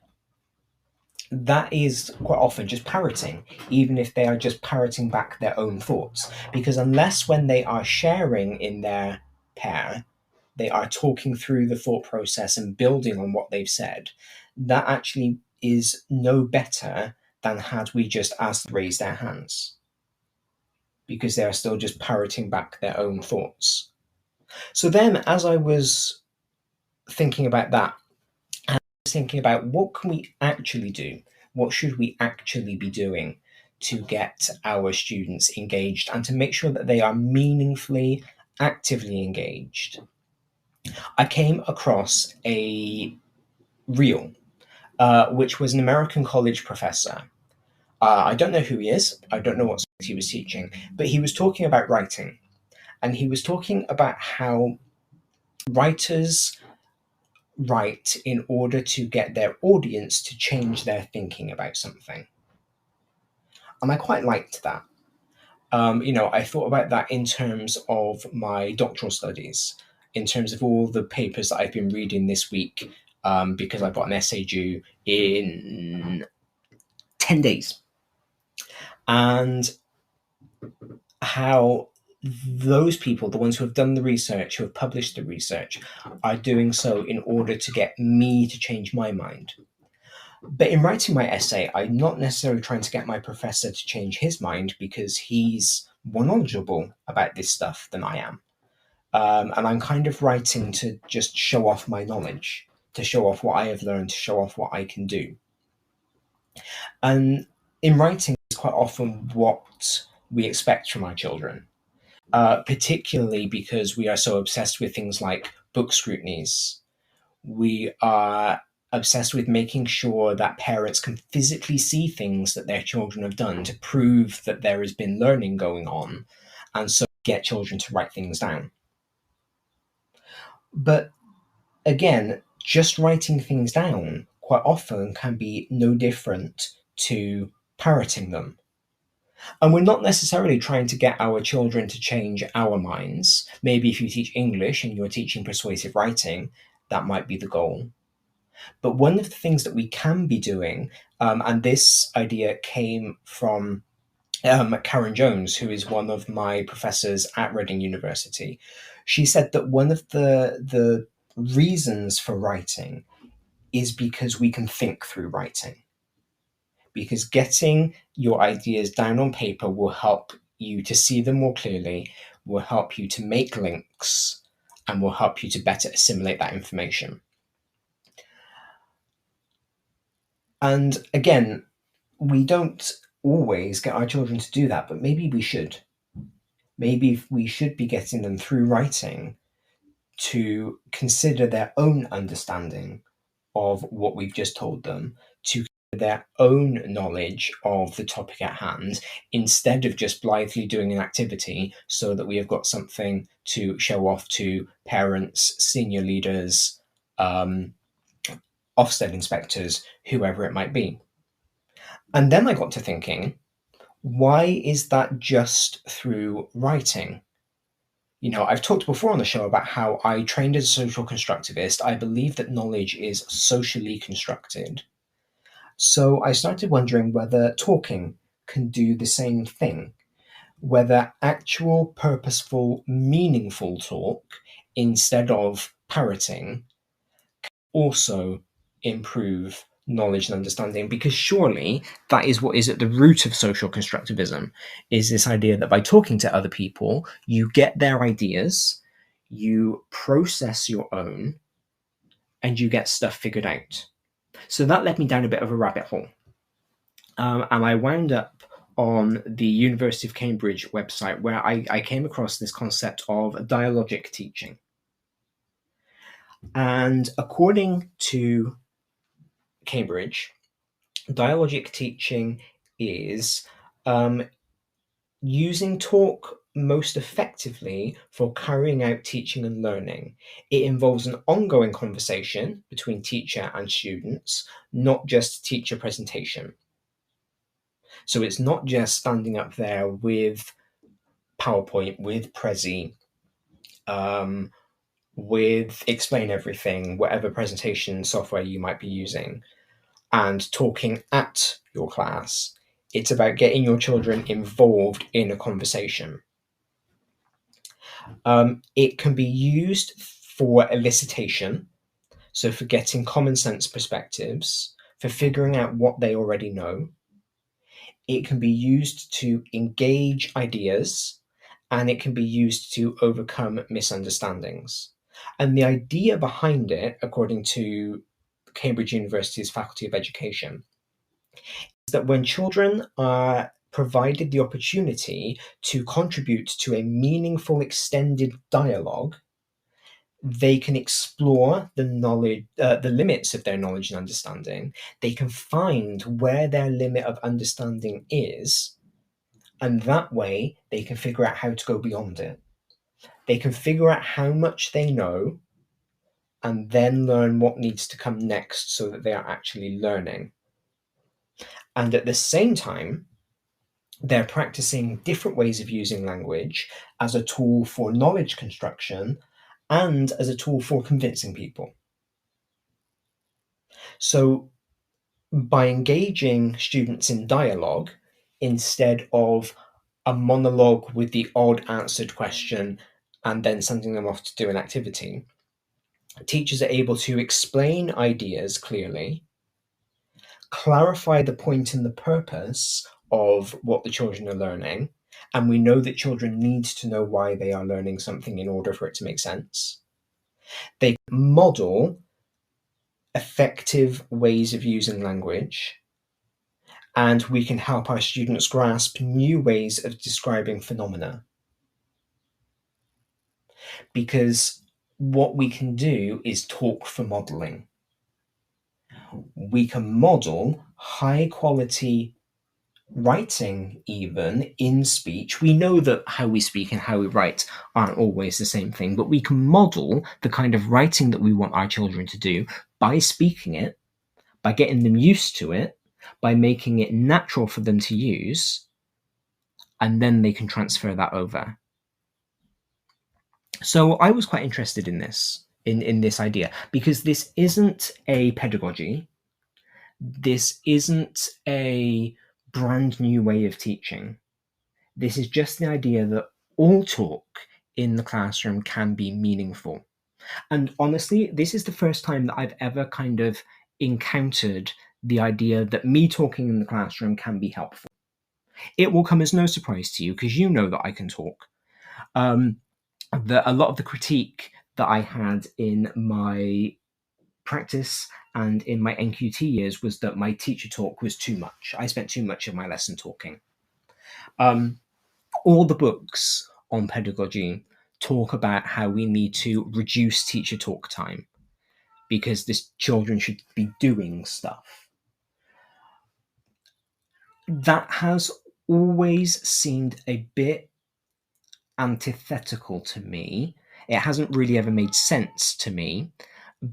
that is quite often just parroting, even if they are just parroting back their own thoughts. Because unless when they are sharing in their pair, they are talking through the thought process and building on what they've said, that actually is no better than had we just asked them to raise their hands. Because they are still just parroting back their own thoughts. So then, as I was thinking about that, and thinking about what can we actually do, what should we actually be doing to get our students engaged and to make sure that they are meaningfully, actively engaged, I came across a reel, which was an American college professor. I don't know who he is, I don't know what he was teaching, but he was talking about writing. And he was talking about how writers write in order to get their audience to change their thinking about something. And I quite liked that. I thought about that in terms of my doctoral studies, in terms of all the papers that I've been reading this week, because I've got an essay due in 10 days. And how those people, the ones who have done the research, who have published the research, are doing so in order to get me to change my mind. But in writing my essay, I'm not necessarily trying to get my professor to change his mind because he's more knowledgeable about this stuff than I am. And I'm kind of writing to just show off my knowledge, to show off what I have learned, to show off what I can do. And in writing, it's quite often what we expect from our children. Particularly because we are so obsessed with things like book scrutinies. We are obsessed with making sure that parents can physically see things that their children have done to prove that there has been learning going on, and so get children to write things down. But again, just writing things down quite often can be no different to parroting them. And we're not necessarily trying to get our children to change our minds. Maybe if you teach English and you're teaching persuasive writing, that might be the goal. But one of the things that we can be doing, and this idea came from Karen Jones, who is one of my professors at Reading University. She said that one of the reasons for writing is because we can think through writing. Because getting your ideas down on paper will help you to see them more clearly, will help you to make links, and will help you to better assimilate that information. And again, we don't always get our children to do that, but maybe we should. Maybe we should be getting them through writing to consider their own understanding of what we've just told them, to their own knowledge of the topic at hand, instead of just blithely doing an activity so that we have got something to show off to parents, senior leaders, Ofsted inspectors, whoever it might be. And then I got to thinking, why is that just through writing? You know, I've talked before on the show about how I trained as a social constructivist. I believe that knowledge is socially constructed. So I started wondering whether talking can do the same thing, whether actual, purposeful, meaningful talk, instead of parroting, can also improve knowledge and understanding, because surely that is what is at the root of social constructivism, is this idea that by talking to other people, you get their ideas, you process your own, and you get stuff figured out. So that led me down a bit of a rabbit hole. And I wound up on the University of Cambridge website, where I came across this concept of dialogic teaching. And according to Cambridge, dialogic teaching is using talk most effectively for carrying out teaching and learning. It involves an ongoing conversation between teacher and students, not just teacher presentation. So it's not just standing up there with PowerPoint, with Prezi, with Explain Everything, whatever presentation software you might be using, and talking at your class. It's about getting your children involved in a conversation. It can be used for elicitation, so for getting common sense perspectives, for figuring out what they already know. It can be used to engage ideas, and it can be used to overcome misunderstandings. And the idea behind it, according to Cambridge University's Faculty of Education, is that when children are provided the opportunity to contribute to a meaningful extended dialogue, they can explore the limits of their knowledge and understanding. They can find where their limit of understanding is, and that way they can figure out how to go beyond it. They can figure out how much they know, and then learn what needs to come next so that they are actually learning. And at the same time, they're practicing different ways of using language as a tool for knowledge construction and as a tool for convincing people. So by engaging students in dialogue instead of a monologue with the odd answered question and then sending them off to do an activity, teachers are able to explain ideas clearly, clarify the point and the purpose of what the children are learning, and we know that children need to know why they are learning something in order for it to make sense. They model effective ways of using language, and we can help our students grasp new ways of describing phenomena. Because what we can do is talk for modeling. We can model high quality writing, even in speech. We know that how we speak and how we write aren't always the same thing, but we can model the kind of writing that we want our children to do by speaking it, by getting them used to it, by making it natural for them to use, and then they can transfer that over. So I was quite interested in this, in this idea, because this isn't a pedagogy. This isn't a brand new way of teaching. This is just the idea that all talk in the classroom can be meaningful. And honestly, this is the first time that I've ever kind of encountered the idea that me talking in the classroom can be helpful. It will come as no surprise to you, because you know that I can talk. That a lot of the critique that I had in my practice and in my NQT years was that my teacher talk was too much. I spent too much of my lesson talking. All the books on pedagogy talk about how we need to reduce teacher talk time because the children should be doing stuff. That has always seemed a bit antithetical to me. It hasn't really ever made sense to me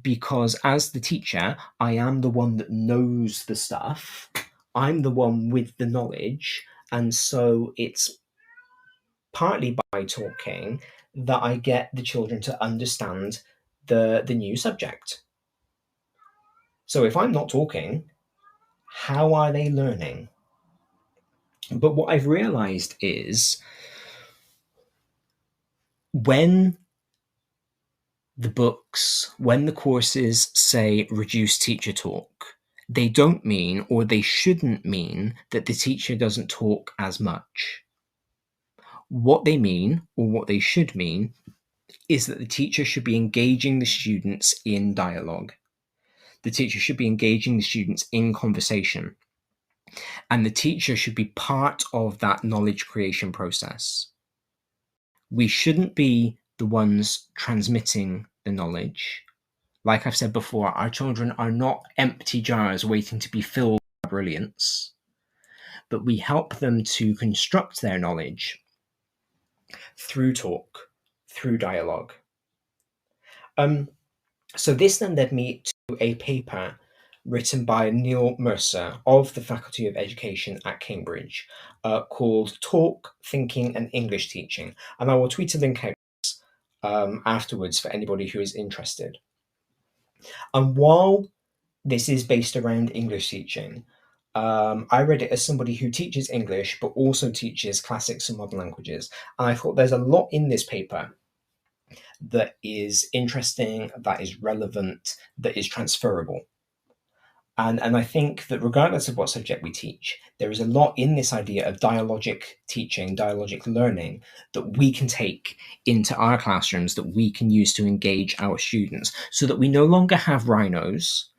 because as the teacher, I am the one that knows the stuff. I'm the one with the knowledge. And so it's partly by talking that I get the children to understand the new subject. So if I'm not talking, how are they learning? But what I've realized is when the books, when the courses say reduce teacher talk, they don't mean, or they shouldn't mean, that the teacher doesn't talk as much. What they mean, or what they should mean, is that the teacher should be engaging the students in dialogue. The teacher should be engaging the students in conversation. And the teacher should be part of that knowledge creation process. We shouldn't be the ones transmitting the knowledge. Like I've said before, our children are not empty jars waiting to be filled with brilliance, but we help them to construct their knowledge through talk, through dialogue. So this then led me to a paper written by Neil Mercer of the Faculty of Education at Cambridge called Talk, Thinking and English Teaching. And I will tweet a link out afterwards for anybody who is interested. And while this is based around English teaching, I read it as somebody who teaches English but also teaches classics and modern languages. And I thought there's a lot in this paper that is interesting, that is relevant, that is transferable. And I think that regardless of what subject we teach, there is a lot in this idea of dialogic teaching, dialogic learning that we can take into our classrooms, that we can use to engage our students, so that we no longer have rhinos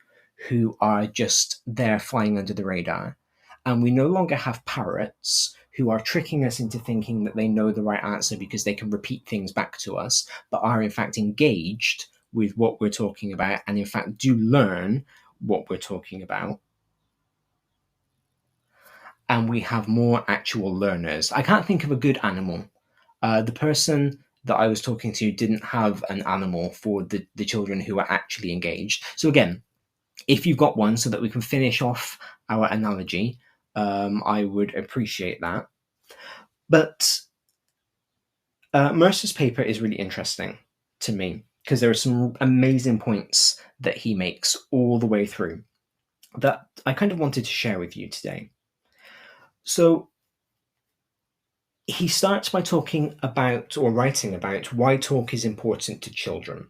who are just there flying under the radar. And we no longer have parrots who are tricking us into thinking that they know the right answer because they can repeat things back to us, but are in fact engaged with what we're talking about and in fact do learn what we're talking about. And we have more actual learners. I can't think of a good animal. The person that I was talking to didn't have an animal for the children who are actually engaged. So again, if you've got one so that we can finish off our analogy, I would appreciate that. But Mercer's paper is really interesting to me because there are some amazing points that he makes all the way through that I kind of wanted to share with you today. So he starts by talking about, or writing about, why talk is important to children.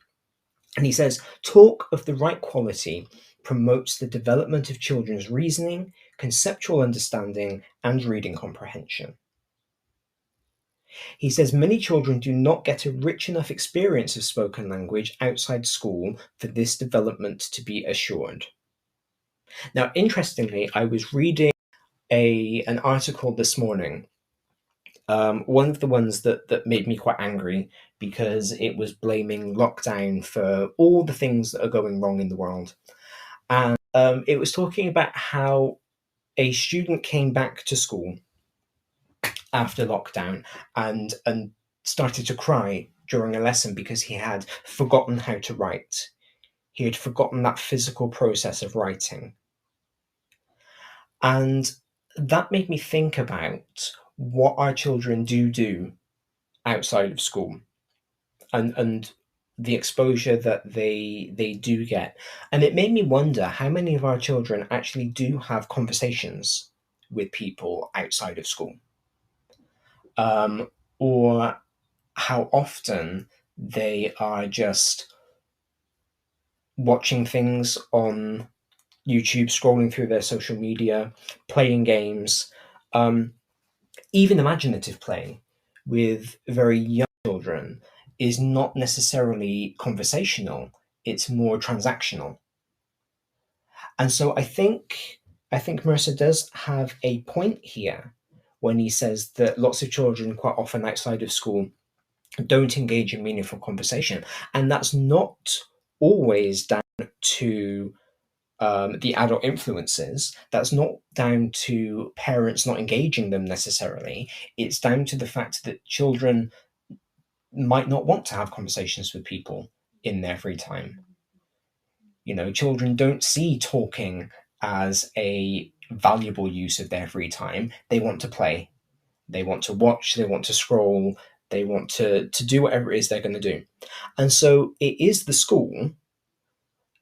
And he says, talk of the right quality promotes the development of children's reasoning, conceptual understanding, and reading comprehension. He says many children do not get a rich enough experience of spoken language outside school for this development to be assured. Now, interestingly, I was reading an article this morning, one of the ones that made me quite angry because it was blaming lockdown for all the things that are going wrong in the world. And it was talking about how a student came back to school after lockdown and started to cry during a lesson because he had forgotten how to write. He had forgotten that physical process of writing. And that made me think about what our children do outside of school and the exposure that they do get. And it made me wonder how many of our children actually do have conversations with people outside of school. Or how often they are just watching things on YouTube, scrolling through their social media, playing games, even imaginative playing with very young children is not necessarily conversational, it's more transactional. And so I think Mercer does have a point here when he says that lots of children quite often outside of school don't engage in meaningful conversation. And that's not always down to the adult influences. That's not down to parents not engaging them necessarily. It's down to the fact that children might not want to have conversations with people in their free time. Children don't see talking as a valuable use of their free time. They want to play. They want to watch. They want to scroll. They want to do whatever it is they're going to do. And so it is the school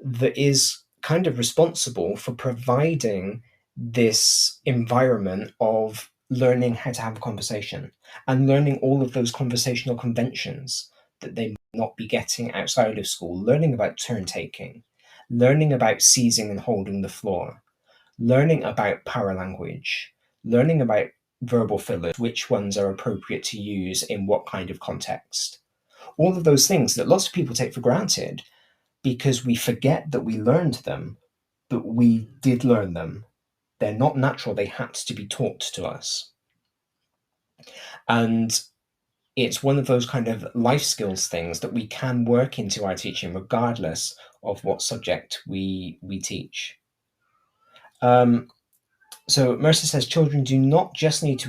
that is kind of responsible for providing this environment of learning how to have a conversation and learning all of those conversational conventions that they might not be getting outside of school, learning about turn taking, learning about seizing and holding the floor, learning about power language, learning about verbal fillers, which ones are appropriate to use in what kind of context. All of those things that lots of people take for granted because we forget that we learned them, but we did learn them. They're not natural, they had to be taught to us. And it's one of those kind of life skills things that we can work into our teaching regardless of what subject we teach. So Mercer says children do not just need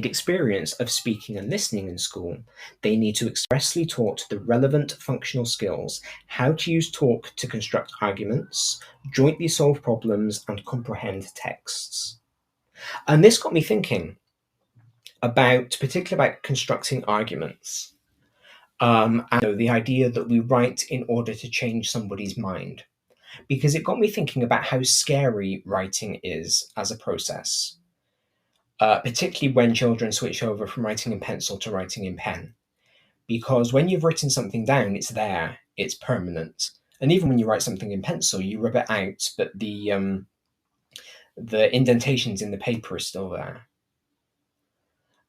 experience of speaking and listening in school. They need to expressly taught the relevant functional skills, how to use talk to construct arguments, jointly solve problems, and comprehend texts. And this got me thinking particularly about constructing arguments. And the idea that we write in order to change somebody's mind. Because it got me thinking about how scary writing is as a process, particularly when children switch over from writing in pencil to writing in pen. Because when you've written something down, it's there, it's permanent. And even when you write something in pencil, you rub it out, but the indentations in the paper are still there.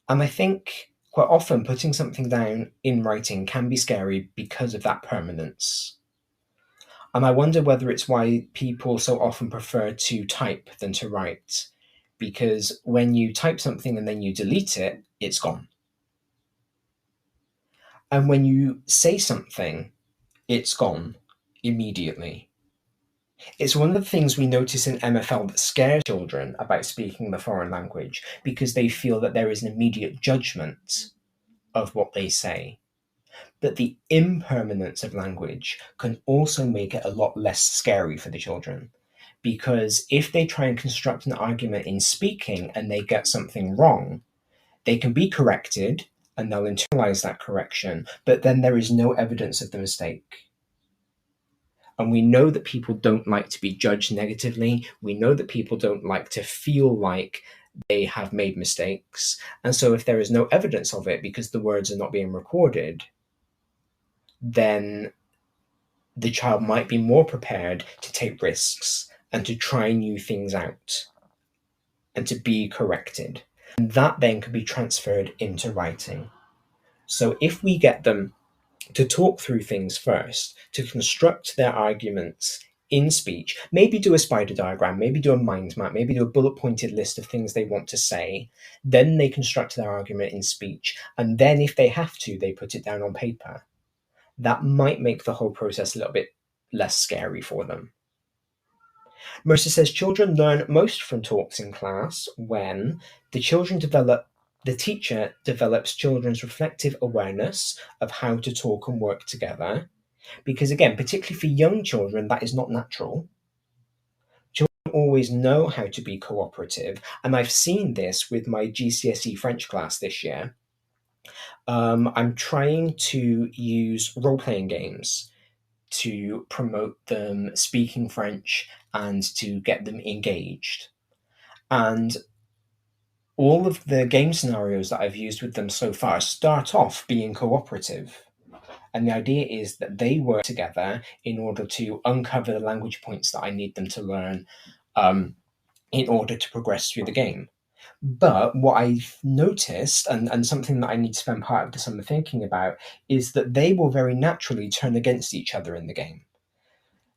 And I think quite often putting something down in writing can be scary because of that permanence. And I wonder whether it's why people so often prefer to type than to write. Because when you type something and then you delete it, it's gone. And when you say something, it's gone immediately. It's one of the things we notice in MFL that scares children about speaking the foreign language, because they feel that there is an immediate judgment of what they say. But the impermanence of language can also make it a lot less scary for the children. Because if they try and construct an argument in speaking and they get something wrong, they can be corrected and they'll internalize that correction, but then there is no evidence of the mistake. And we know that people don't like to be judged negatively. We know that people don't like to feel like they have made mistakes. And so if there is no evidence of it because the words are not being recorded, then the child might be more prepared to take risks and to try new things out and to be corrected. And that then can be transferred into writing. So if we get them to talk through things first, to construct their arguments in speech, maybe do a spider diagram, maybe do a mind map, maybe do a bullet pointed list of things they want to say, then they construct their argument in speech. And then if they have to, they put it down on paper. That might make the whole process a little bit less scary for them. Mercer says children learn most from talks in class when the teacher develops children's reflective awareness of how to talk and work together. Because again, particularly for young children, that is not natural. Children always know how to be cooperative. And I've seen this with my GCSE French class this year. I'm trying to use role-playing games to promote them speaking French and to get them engaged. And all of the game scenarios that I've used with them so far start off being cooperative. And the idea is that they work together in order to uncover the language points that I need them to learn in order to progress through the game. But what I've noticed, and something that I need to spend part of the summer thinking about, is that they will very naturally turn against each other in the game.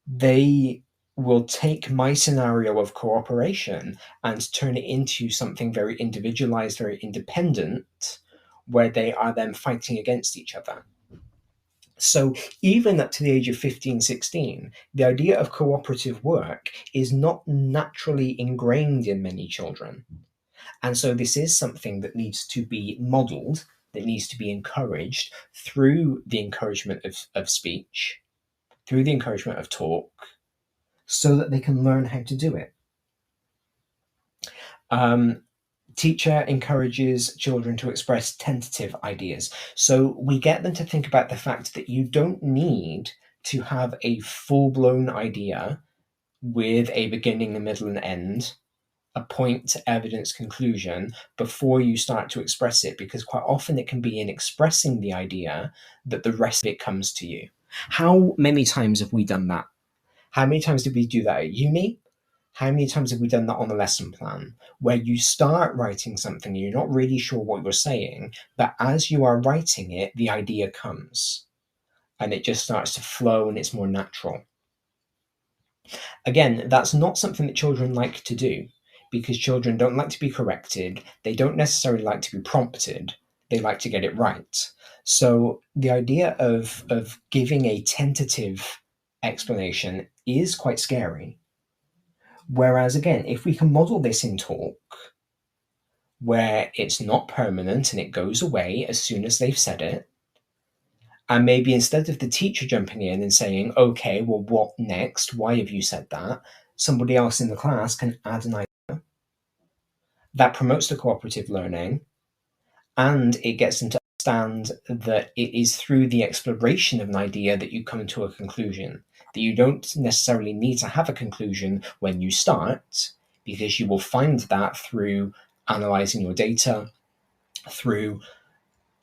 they will take my scenario of cooperation and turn it into something very individualized, very independent, where they are then fighting against each other. So even up to the age of 15, 16, the idea of cooperative work is not naturally ingrained in many children. And so this is something that needs to be modeled, that needs to be encouraged through the encouragement of speech, through the encouragement of talk, so that they can learn how to do it. Teacher encourages children to express tentative ideas. So we get them to think about the fact that you don't need to have a full-blown idea with a beginning, a middle, and end, a point, evidence, conclusion, before you start to express it, because quite often it can be in expressing the idea that the rest of it comes to you. How many times have we done that? How many times did we do that at uni? How many times have we done that on the lesson plan, where you start writing something, you're not really sure what you're saying, but as you are writing it, the idea comes and it just starts to flow and it's more natural. Again, that's not something that children like to do, because children don't like to be corrected. They don't necessarily like to be prompted. They like to get it right. So the idea of giving a tentative explanation is quite scary. Whereas, again, if we can model this in talk, where it's not permanent and it goes away as soon as they've said it, and maybe instead of the teacher jumping in and saying, okay, well, what next? Why have you said that? Somebody else in the class can add an idea. That promotes the cooperative learning, and it gets them to understand that it is through the exploration of an idea that you come to a conclusion, that you don't necessarily need to have a conclusion when you start, because you will find that through analyzing your data, through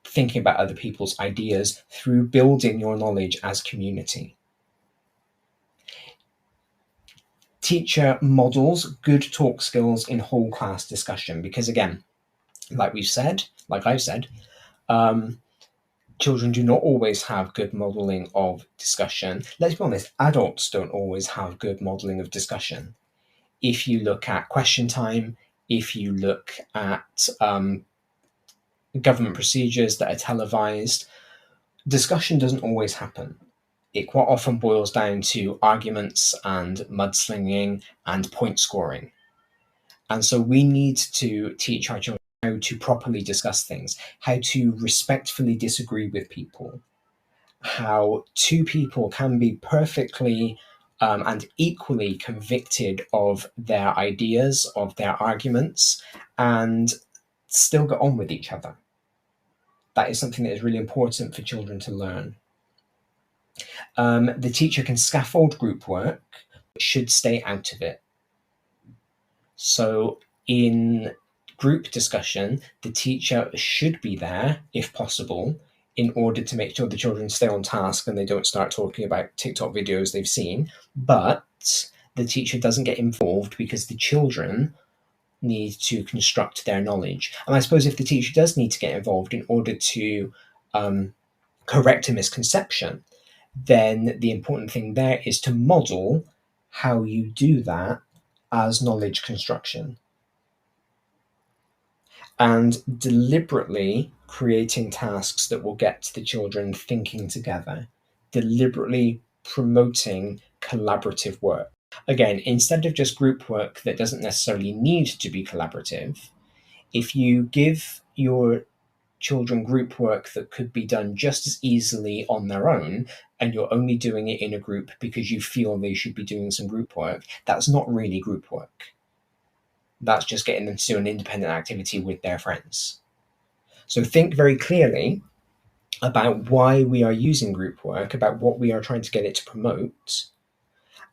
thinking about other people's ideas, through building your knowledge as community. Teacher models good talk skills in whole class discussion, because again, like I've said, children do not always have good modeling of discussion. Let's be honest, adults don't always have good modeling of discussion. If you look at question time, if you look at government procedures that are televised, discussion doesn't always happen. It quite often boils down to arguments and mudslinging and point scoring. And so we need to teach our children how to properly discuss things, how to respectfully disagree with people, how two people can be perfectly and equally convicted of their ideas, of their arguments, and still get on with each other. That is something that is really important for children to learn. The teacher can scaffold group work, but should stay out of it. So in group discussion, the teacher should be there, if possible, in order to make sure the children stay on task and they don't start talking about TikTok videos they've seen. But the teacher doesn't get involved because the children need to construct their knowledge. And I suppose if the teacher does need to get involved in order to correct a misconception, then the important thing there is to model how you do that as knowledge construction, and deliberately creating tasks that will get the children thinking together, deliberately promoting collaborative work. Again, instead of just group work that doesn't necessarily need to be collaborative, if you give your children group work that could be done just as easily on their own, and you're only doing it in a group because you feel they should be doing some group work, that's not really group work. That's just getting them to do an independent activity with their friends. So think very clearly about why we are using group work, about what we are trying to get it to promote.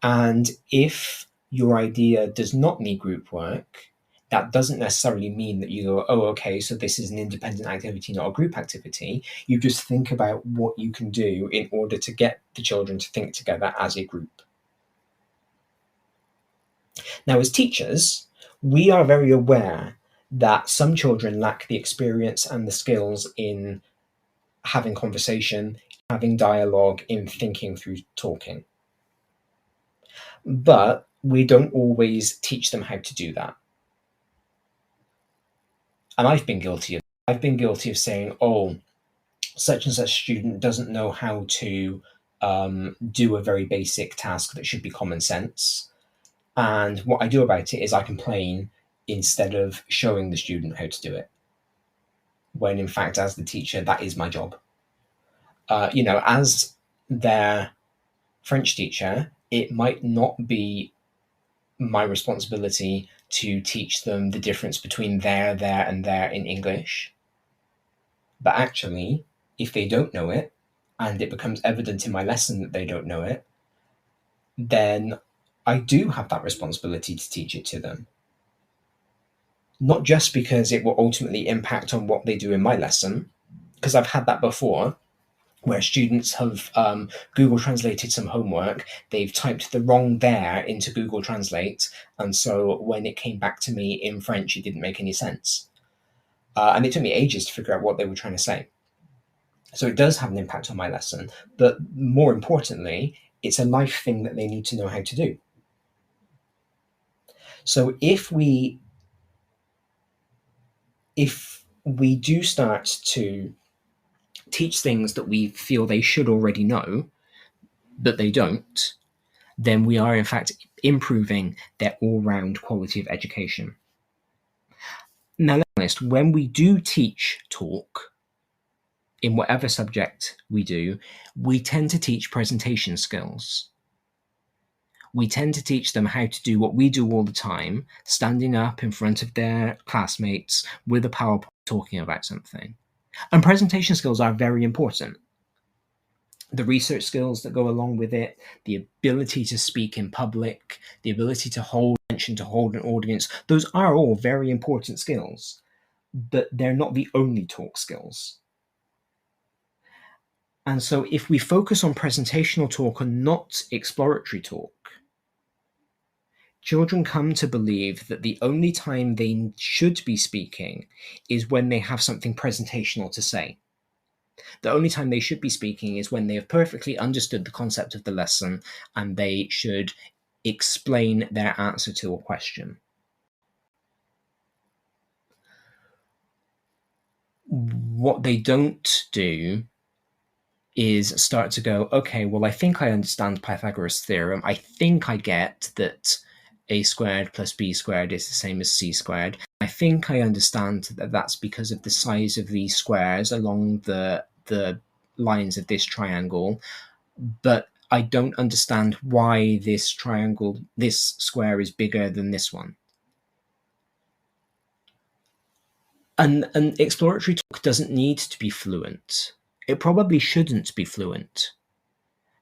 And if your idea does not need group work, that doesn't necessarily mean that you go, oh, okay, so this is an independent activity, not a group activity. You just think about what you can do in order to get the children to think together as a group. Now, as teachers, we are very aware that some children lack the experience and the skills in having conversation, having dialogue, in thinking through talking. But we don't always teach them how to do that. And I've been guilty of saying, oh, such and such student doesn't know how to do a very basic task that should be common sense. And what I do about it is I complain instead of showing the student how to do it. When in fact, as the teacher, that is my job. As their French teacher, it might not be my responsibility to teach them the difference between there, and there in English. But actually, if they don't know it, and it becomes evident in my lesson that they don't know it, then I do have that responsibility to teach it to them. Not just because it will ultimately impact on what they do in my lesson, because I've had that before, where students have Google translated some homework, they've typed the wrong there into Google Translate, and so when it came back to me in French, it didn't make any sense. And it took me ages to figure out what they were trying to say. So it does have an impact on my lesson, but more importantly, it's a life thing that they need to know how to do. So if we do start to teach things that we feel they should already know, but they don't, then we are in fact improving their all-round quality of education. Now, let's be honest, when we do teach talk, in whatever subject we do, we tend to teach presentation skills. We tend to teach them how to do what we do all the time, standing up in front of their classmates with a PowerPoint talking about something. And presentation skills are very important. The research skills that go along with it, the ability to speak in public, the ability to hold attention, to hold an audience, those are all very important skills, but they're not the only talk skills. And so if we focus on presentational talk and not exploratory talk, children come to believe that the only time they should be speaking is when they have something presentational to say. The only time they should be speaking is when they have perfectly understood the concept of the lesson and they should explain their answer to a question. What they don't do is start to go, okay, well, I think I understand Pythagoras' theorem. I think I get that a squared plus b squared is the same as c squared. I think I understand that that's because of the size of these squares along the lines of this triangle, but I don't understand why this square is bigger than this one. And exploratory talk doesn't need to be fluent. It probably shouldn't be fluent.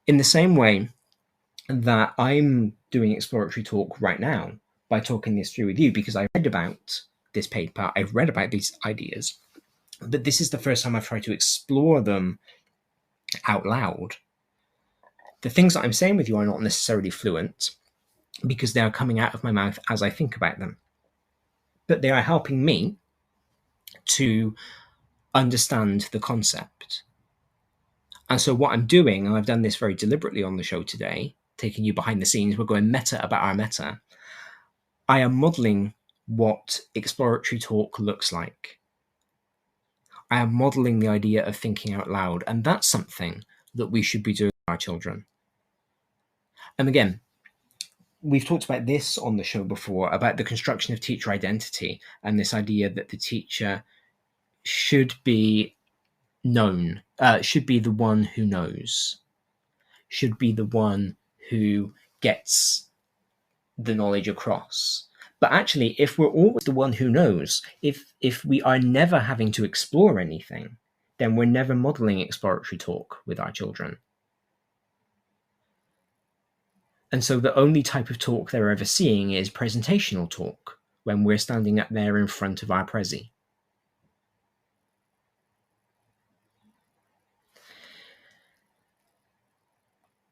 In the same way that I'm doing exploratory talk right now by talking this through with you, because I read about this paper, I've read about these ideas, but this is the first time I've tried to explore them out loud. The things that I'm saying with you are not necessarily fluent because they are coming out of my mouth as I think about them, but they are helping me to understand the concept. And so what I'm doing, and I've done this very deliberately on the show today, taking you behind the scenes, we're going meta about our meta. I am modeling what exploratory talk looks like. I am modeling the idea of thinking out loud, and that's something that we should be doing with our children. And again, we've talked about this on the show before, about the construction of teacher identity and this idea that the teacher should be known, should be the one who knows, should be the one who gets the knowledge across. But actually, if we're always the one who knows, if we are never having to explore anything, then we're never modeling exploratory talk with our children. And so the only type of talk they're ever seeing is presentational talk, when we're standing up there in front of our prezi.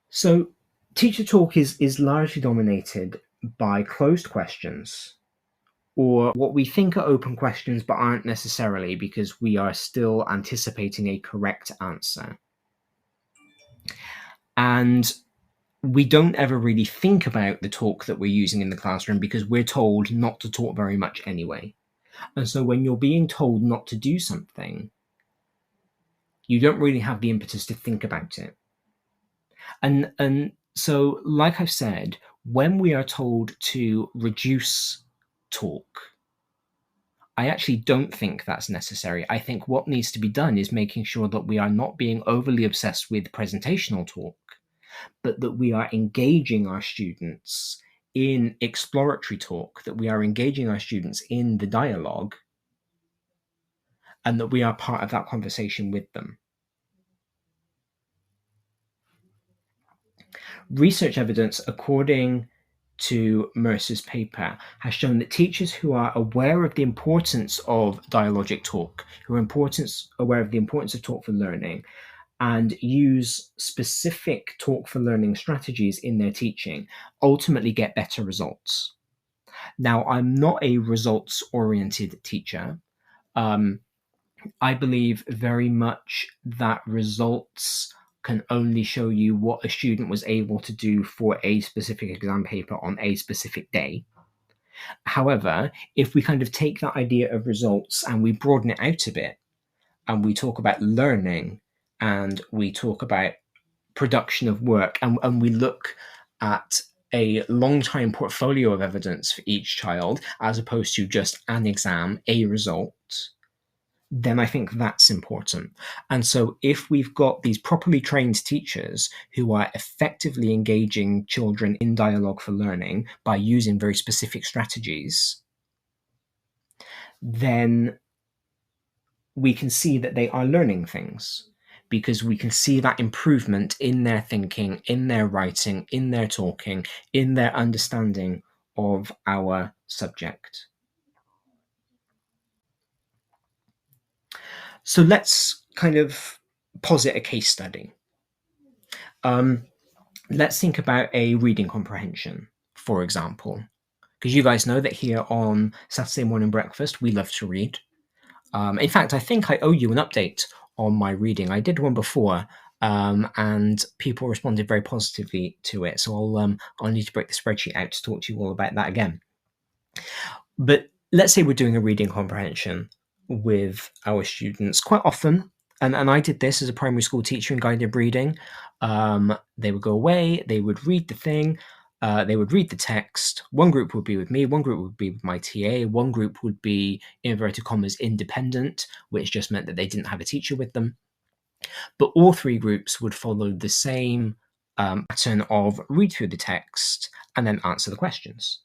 So teacher talk is largely dominated by closed questions, or what we think are open questions but aren't necessarily, because we are still anticipating a correct answer. And we don't ever really think about the talk that we're using in the classroom because we're told not to talk very much anyway. And so when you're being told not to do something, you don't really have the impetus to think about it. And so, like I've said, when we are told to reduce talk, I actually don't think that's necessary. I think what needs to be done is making sure that we are not being overly obsessed with presentational talk, but that we are engaging our students in exploratory talk, that we are engaging our students in the dialogue, and that we are part of that conversation with them. Research evidence, according to Mercer's paper, has shown that teachers who are aware of the importance of dialogic talk, who are aware of the importance of talk for learning, and use specific talk for learning strategies in their teaching, ultimately get better results. Now, I'm not a results-oriented teacher. I believe very much that results can only show you what a student was able to do for a specific exam paper on a specific day. However, if we kind of take that idea of results and we broaden it out a bit, and we talk about learning, and we talk about production of work, and we look at a long time portfolio of evidence for each child, as opposed to just an exam, a result, then I think that's important. And so if we've got these properly trained teachers who are effectively engaging children in dialogue for learning by using very specific strategies, then we can see that they are learning things, because we can see that improvement in their thinking, in their writing, in their talking, in their understanding of our subject. So let's kind of posit a case study. Let's think about a reading comprehension, for example, because you guys know that here on Saturday Morning Breakfast, we love to read. In fact, I think I owe you an update on my reading. I did one before, and people responded very positively to it. So I'll need to break the spreadsheet out to talk to you all about that again. But let's say we're doing a reading comprehension with our students quite often. And I did this as a primary school teacher in guided reading. They would go away, they would read the thing, they would read the text. One group would be with me, one group would be with my TA, one group would be, in inverted commas, independent, which just meant that they didn't have a teacher with them. But all three groups would follow the same pattern of read through the text and then answer the questions.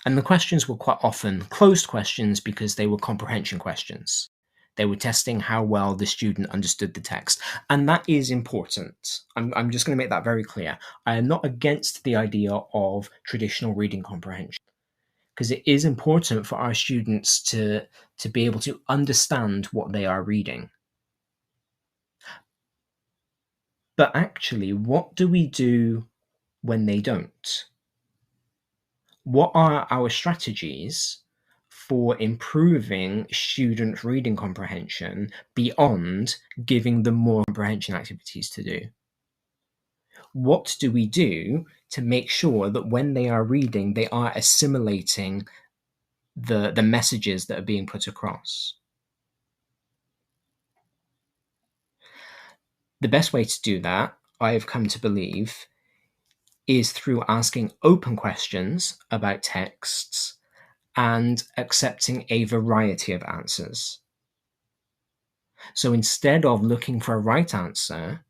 And the questions were quite often closed questions because they were comprehension questions. They were testing how well the student understood the text. And that is important. I'm just going to make that very clear. I am not against the idea of traditional reading comprehension, because it is important for our students to be able to understand what they are reading. But actually, what do we do when they don't? What are our strategies for improving student reading comprehension beyond giving them more comprehension activities to do? What do we do to make sure that when they are reading, they are assimilating the messages that are being put across? The best way to do that, I have come to believe, is through asking open questions about texts and accepting a variety of answers. So instead of looking for a right answer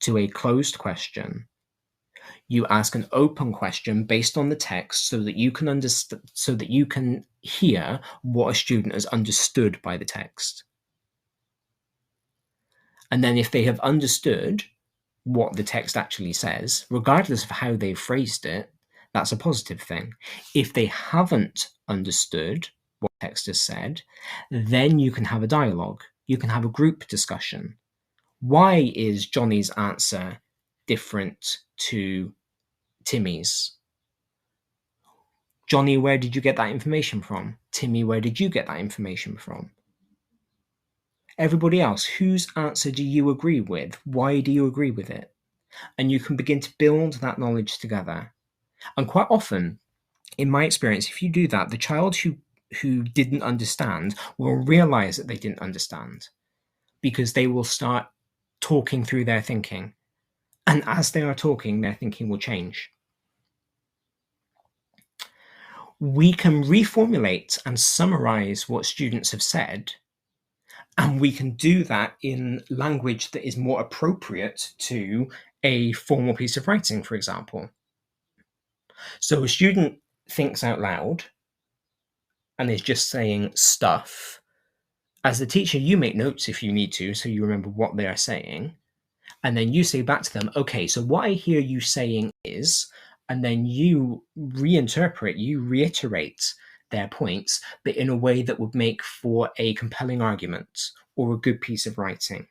to a closed question, you ask an open question based on the text so that you can understand, so that you can hear what a student has understood by the text. And then if they have understood what the text actually says, regardless of how they've phrased it, that's a positive thing. If they haven't understood what the text has said, then you can have a dialogue. You can have a group discussion. Why is Johnny's answer different to Timmy's? Johnny, where did you get that information from? Timmy, where did you get that information from? Everybody else, whose answer do you agree with? Why do you agree with it? And you can begin to build that knowledge together. And quite often, in my experience, if you do that, the child who didn't understand will realize that they didn't understand, because they will start talking through their thinking. And as they are talking, their thinking will change. We can reformulate and summarize what students have said, and we can do that in language that is more appropriate to a formal piece of writing, for example. So a student thinks out loud and is just saying stuff. As the teacher, you make notes if you need to, so you remember what they are saying. And then you say back to them, okay, so what I hear you saying is, and then you reinterpret, you reiterate their points, but in a way that would make for a compelling argument or a good piece of writing.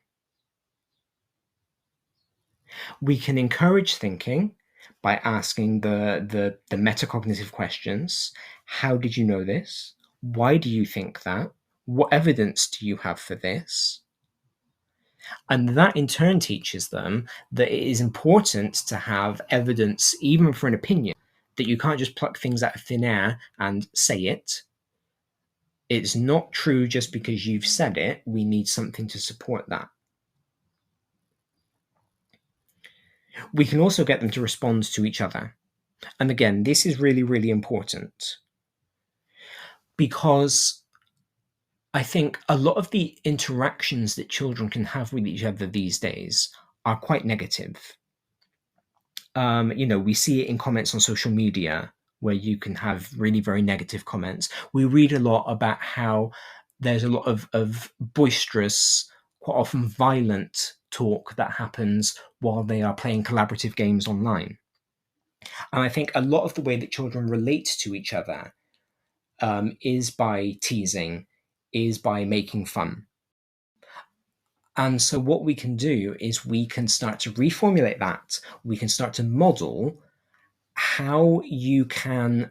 We can encourage thinking by asking the metacognitive questions. How did you know this? Why do you think that? What evidence do you have for this? And that in turn teaches them that it is important to have evidence, even for an opinion, that you can't just pluck things out of thin air and say it. It's not true just because you've said it. We need something to support that. We can also get them to respond to each other. And again, this is really, really important, because I think a lot of the interactions that children can have with each other these days are quite negative. We see it in comments on social media, where you can have really very negative comments. We read a lot about how there's a lot of boisterous, quite often violent talk that happens while they are playing collaborative games online. And I think a lot of the way that children relate to each other is by teasing, is by making fun. And so what we can do is we can start to reformulate that. We can start to model how you can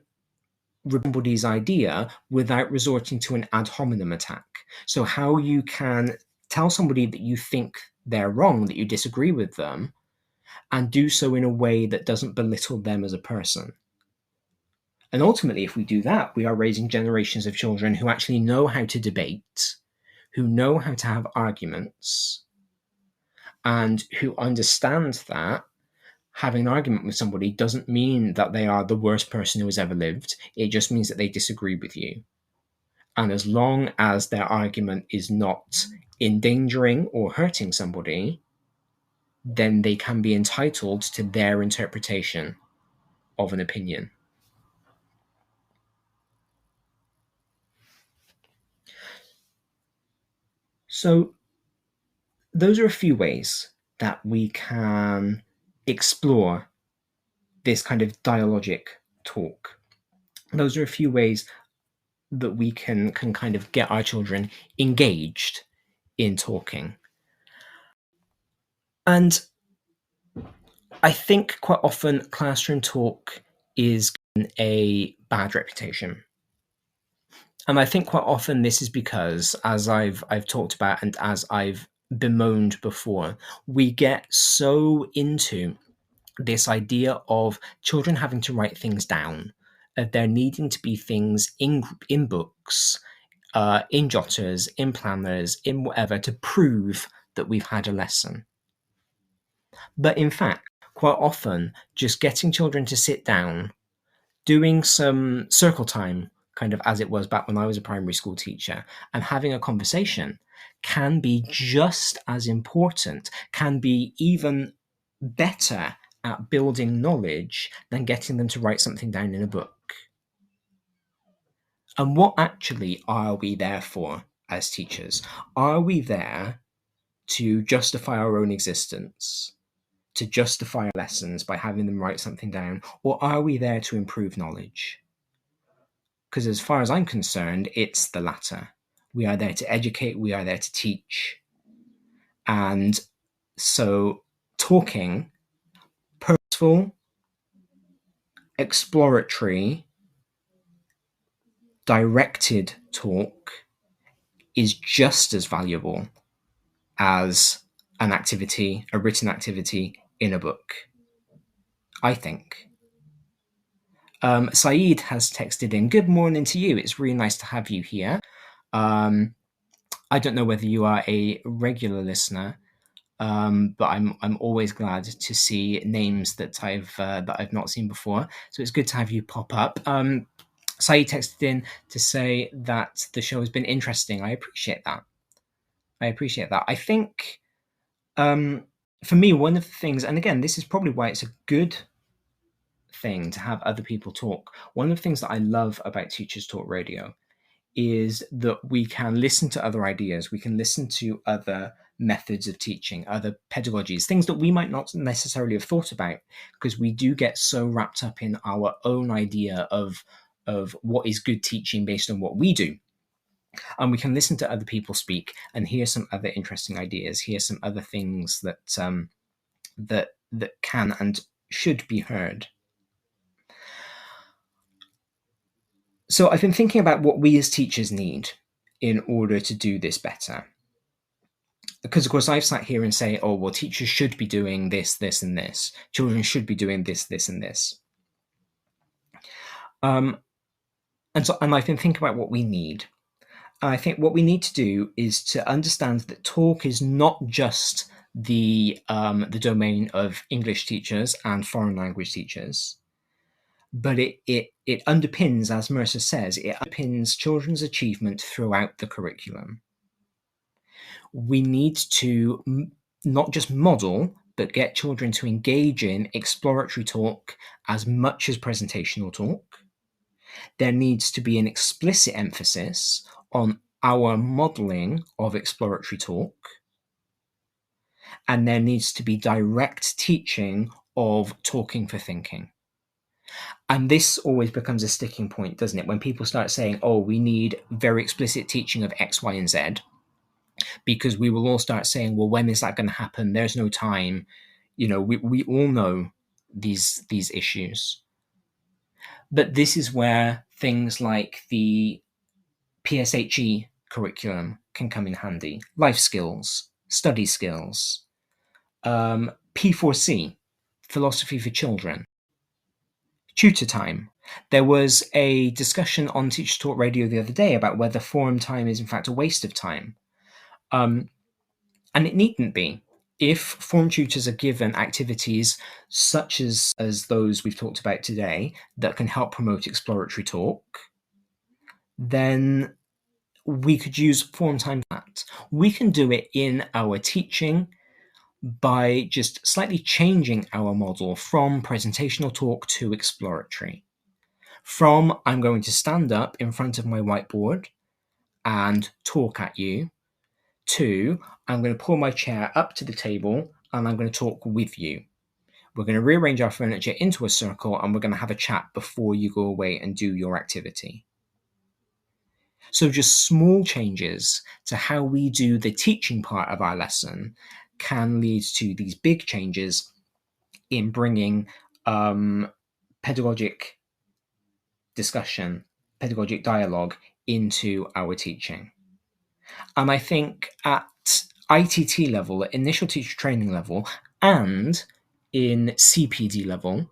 remember somebody's idea without resorting to an ad hominem attack. So how you can tell somebody that you think they're wrong, that you disagree with them, and do so in a way that doesn't belittle them as a person. And ultimately, if we do that, we are raising generations of children who actually know how to debate, who know how to have arguments, and who understand that having an argument with somebody doesn't mean that they are the worst person who has ever lived. It just means that they disagree with you. And as long as their argument is not endangering or hurting somebody, then they can be entitled to their interpretation of an opinion. So those are a few ways that we can explore this kind of dialogic talk. Those are a few ways that we can kind of get our children engaged in talking. And I think quite often classroom talk is given a bad reputation. And I think quite often this is because, as I've talked about and as I've bemoaned before, we get so into this idea of children having to write things down, of there needing to be things in books, in jotters, in planners, in whatever, to prove that we've had a lesson. But in fact, quite often, just getting children to sit down, doing some circle time, kind of as it was back when I was a primary school teacher, and having a conversation can be just as important, can be even better at building knowledge than getting them to write something down in a book. And what actually are we there for as teachers? Are we there to justify our own existence, to justify our lessons by having them write something down, or are we there to improve knowledge? Because as far as I'm concerned, it's the latter. We are there to educate, we are there to teach. And so talking, purposeful, exploratory, directed talk is just as valuable as an activity, a written activity in a book, I think. Saeed has texted in, "Good morning to you. It's really nice to have you here." I don't know whether you are a regular listener, but I'm always glad to see names that I've not seen before. So it's good to have you pop up. Saeed texted in to say that the show has been interesting. I appreciate that. I think for me, one of the things, and again, this is probably why it's a good thing to have other people talk. One of the things that I love about Teachers Talk Radio is that we can listen to other ideas, we can listen to other methods of teaching, other pedagogies, things that we might not necessarily have thought about, because we do get so wrapped up in our own idea of what is good teaching based on what we do. And we can listen to other people speak and hear some other interesting ideas, hear some other things that that can and should be heard. So I've been thinking about what we as teachers need in order to do this better. Because, of course, I've sat here and say, oh, well, teachers should be doing this, this, and this. Children should be doing this, this, and this. And I've been thinking about what we need. I think what we need to do is to understand that talk is not just the domain of English teachers and foreign language teachers, but it underpins, as Mercer says, it underpins children's achievement throughout the curriculum. We need to not just model, but get children to engage in exploratory talk as much as presentational talk. There needs to be an explicit emphasis on our modeling of exploratory talk. And there needs to be direct teaching of talking for thinking. And this always becomes a sticking point, doesn't it? When people start saying, oh, we need very explicit teaching of X, Y, and Z, because we will all start saying, well, when is that going to happen? There's no time. You know, we all know these issues. But this is where things like the PSHE curriculum can come in handy. Life skills, study skills, P4C, philosophy for children, tutor time. There was a discussion on Teachers Talk Radio the other day about whether forum time is in fact a waste of time. And it needn't be. If form tutors are given activities such as those we've talked about today that can help promote exploratory talk, then we could use form time for that. We can do it in our teaching by just slightly changing our model from presentational talk to exploratory. From I'm going to stand up in front of my whiteboard and talk at you, to I'm going to pull my chair up to the table and I'm going to talk with you. We're going to rearrange our furniture into a circle and we're going to have a chat before you go away and do your activity. So just small changes to how we do the teaching part of our lesson can lead to these big changes in bringing pedagogic discussion, pedagogic dialogue into our teaching. And I think at ITT level, at initial teacher training level, and in CPD level,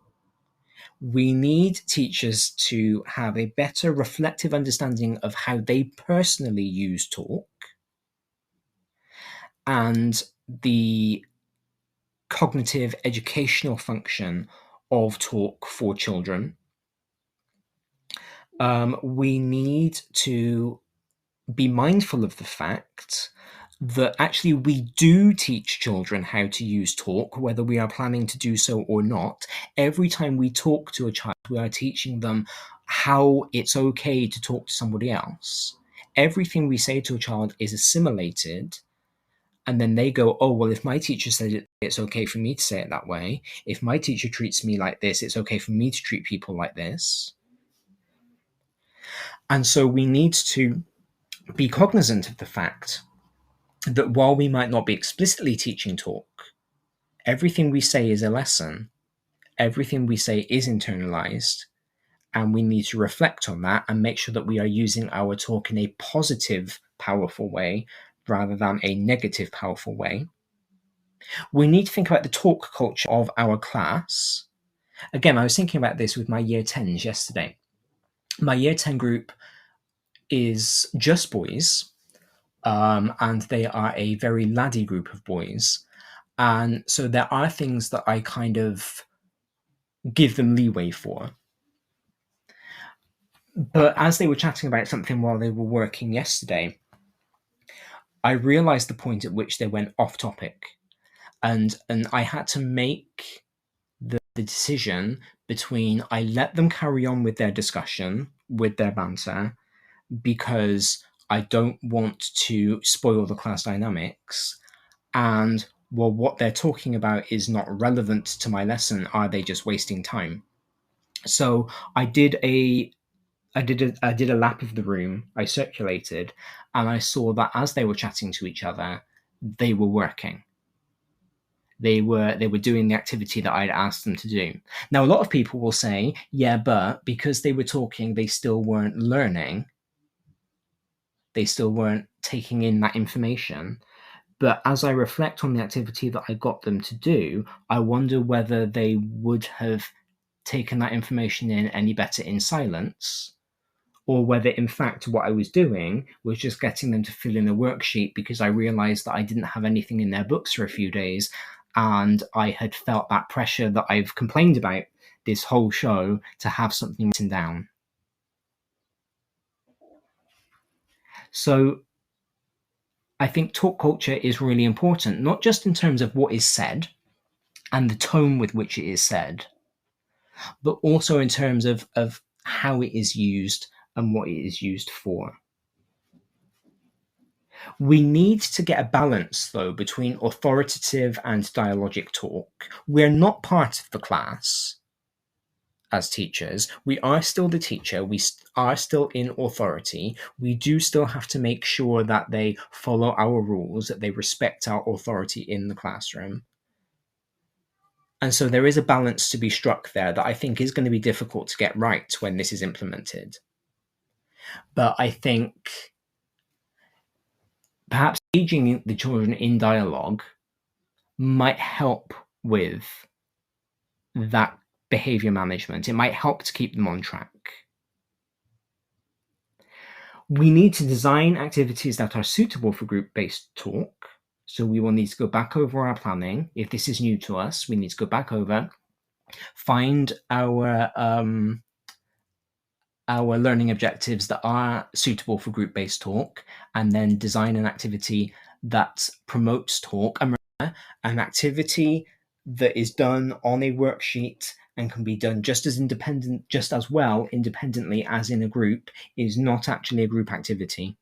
we need teachers to have a better reflective understanding of how they personally use talk and the cognitive educational function of talk for children. We need to be mindful of the fact that actually we do teach children how to use talk, whether we are planning to do so or not. Every time we talk to a child, we are teaching them how it's okay to talk to somebody else. Everything we say to a child is assimilated, and then they go, oh, well, if my teacher said it's okay for me to say it that way, if my teacher treats me like this, it's okay for me to treat people like this. And so we need to be cognizant of the fact that while we might not be explicitly teaching talk, everything we say is a lesson, everything we say is internalized, and we need to reflect on that and make sure that we are using our talk in a positive, powerful way rather than a negative, powerful way. We need to think about the talk culture of our class. Again, I was thinking about this with my year 10s yesterday. My year 10 group is just boys, and they are a very laddie group of boys. And so there are things that I kind of give them leeway for. But as they were chatting about something while they were working yesterday, I realized the point at which they went off topic. And I had to make the decision between I let them carry on with their discussion, with their banter, because I don't want to spoil the class dynamics, and well, what they're talking about is not relevant to my lesson. Are they just wasting time? So I did a lap of the room. I circulated, and I saw that as they were chatting to each other, they were working. They were doing the activity that I'd asked them to do. Now, a lot of people will say, yeah, but because they were talking, they still weren't learning. They still weren't taking in that information. But as I reflect on the activity that I got them to do, I wonder whether they would have taken that information in any better in silence, or whether in fact what I was doing was just getting them to fill in a worksheet because I realized that I didn't have anything in their books for a few days, and I had felt that pressure that I've complained about this whole show to have something written down. So I think talk culture is really important, not just in terms of what is said and the tone with which it is said, but also in terms of how it is used and what it is used for. We need to get a balance, though, between authoritative and dialogic talk. We're not part of the class as teachers. We are still the teacher. We are still in authority. We do still have to make sure that they follow our rules, that they respect our authority in the classroom. And so there is a balance to be struck there that I think is going to be difficult to get right when this is implemented. But I think perhaps engaging the children in dialogue might help with that behavior management. It might help to keep them on track. We need to design activities that are suitable for group-based talk. So we will need to go back over our planning. If this is new to us, we need to go back over, find our learning objectives that are suitable for group-based talk, and then design an activity that promotes talk. And remember, an activity that is done on a worksheet and can be done just as well independently as in a group is not actually a group activity.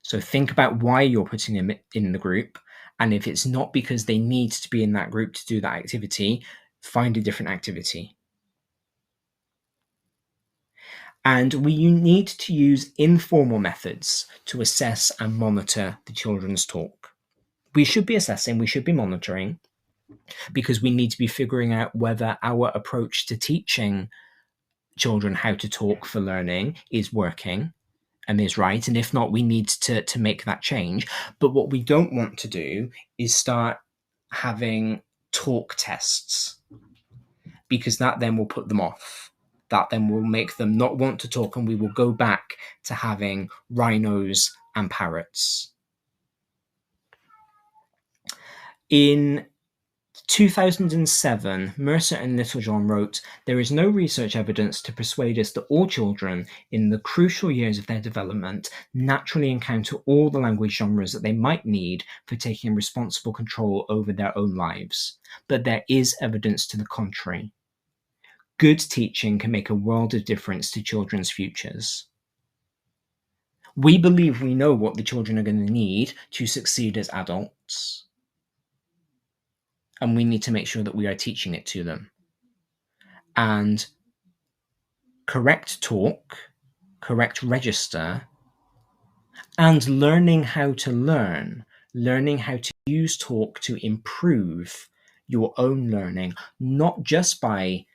So think about why you're putting them in the group, and if it's not because they need to be in that group to do that activity, find a different activity. And we need to use informal methods to assess and monitor the children's talk. We should be assessing, we should be monitoring, because we need to be figuring out whether our approach to teaching children how to talk for learning is working and is right. And if not, we need to make that change. But what we don't want to do is start having talk tests, because that then will put them off. That then will make them not want to talk, and we will go back to having rhinos and parrots. In 2007, Mercer and Littlejohn wrote, "There is no research evidence to persuade us that all children in the crucial years of their development naturally encounter all the language genres that they might need for taking responsible control over their own lives. But there is evidence to the contrary. Good teaching can make a world of difference to children's futures." We believe we know what the children are going to need to succeed as adults, and we need to make sure that we are teaching it to them. And correct talk, correct register, and learning how to learn, learning how to use talk to improve your own learning, not just by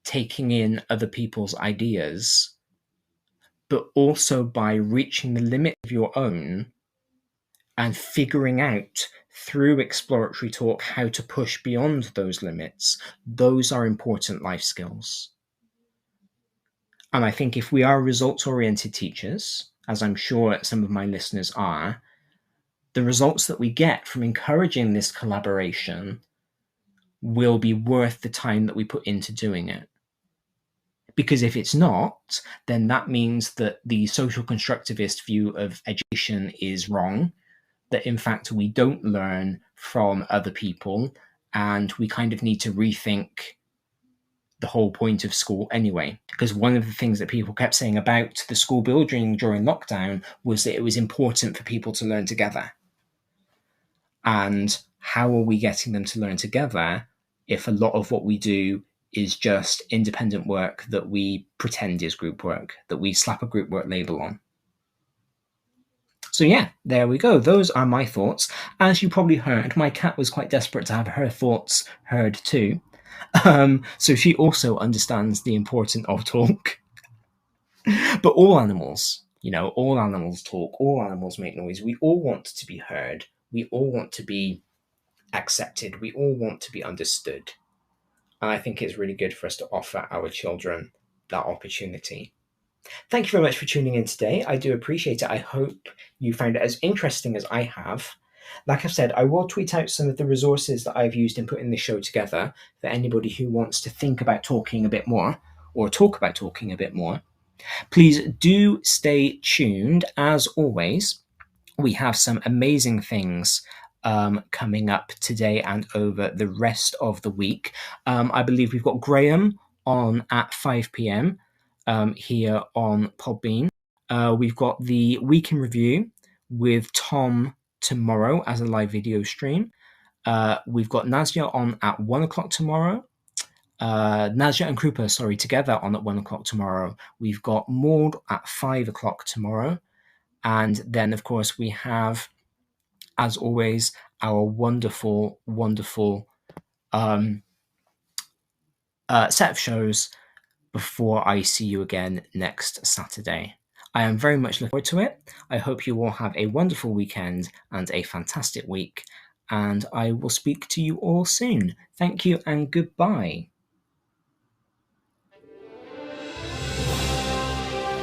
taking in other people's ideas, but also by reaching the limit of your own and figuring out through exploratory talk how to push beyond those limits. Those are important life skills. And I think if we are results-oriented teachers, as I'm sure some of my listeners are, the results that we get from encouraging this collaboration will be worth the time that we put into doing it. Because if it's not, then that means that the social constructivist view of education is wrong, that in fact we don't learn from other people, and we kind of need to rethink the whole point of school anyway. Because one of the things that people kept saying about the school building during lockdown was that it was important for people to learn together. And how are we getting them to learn together if a lot of what we do is just independent work that we pretend is group work, that we slap a group work label on? So yeah, there we go. Those are my thoughts. As you probably heard, my cat was quite desperate to have her thoughts heard too. So she also understands the importance of talk. But all animals, all animals talk, all animals make noise. We all want to be heard. We all want to be accepted. We all want to be understood. And I think it's really good for us to offer our children that opportunity. Thank you very much for tuning in today. I do appreciate it. I hope you found it as interesting as I have. Like I've said, I will tweet out some of the resources that I've used in putting this show together for anybody who wants to think about talking a bit more or talk about talking a bit more. Please do stay tuned. As always, we have some amazing things coming up today and over the rest of the week. I believe we've got Graham on at 5 p.m. Here on Podbean. We've got the Week in Review with Tom tomorrow as a live video stream. We've got Nazia on at 1 o'clock tomorrow. Nazia and Krupa, together on at 1 o'clock tomorrow. We've got Maud at 5 o'clock tomorrow. And then, of course, we have, as always, our wonderful, wonderful set of shows before I see you again next Saturday. I am very much looking forward to it. I hope you all have a wonderful weekend and a fantastic week. And I will speak to you all soon. Thank you and goodbye.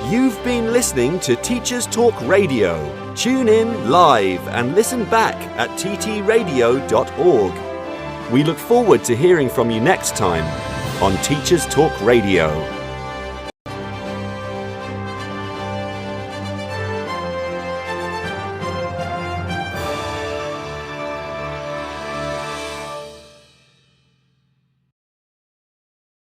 You've been listening to Teachers Talk Radio. Tune in live and listen back at ttradio.org. We look forward to hearing from you next time on Teachers Talk Radio.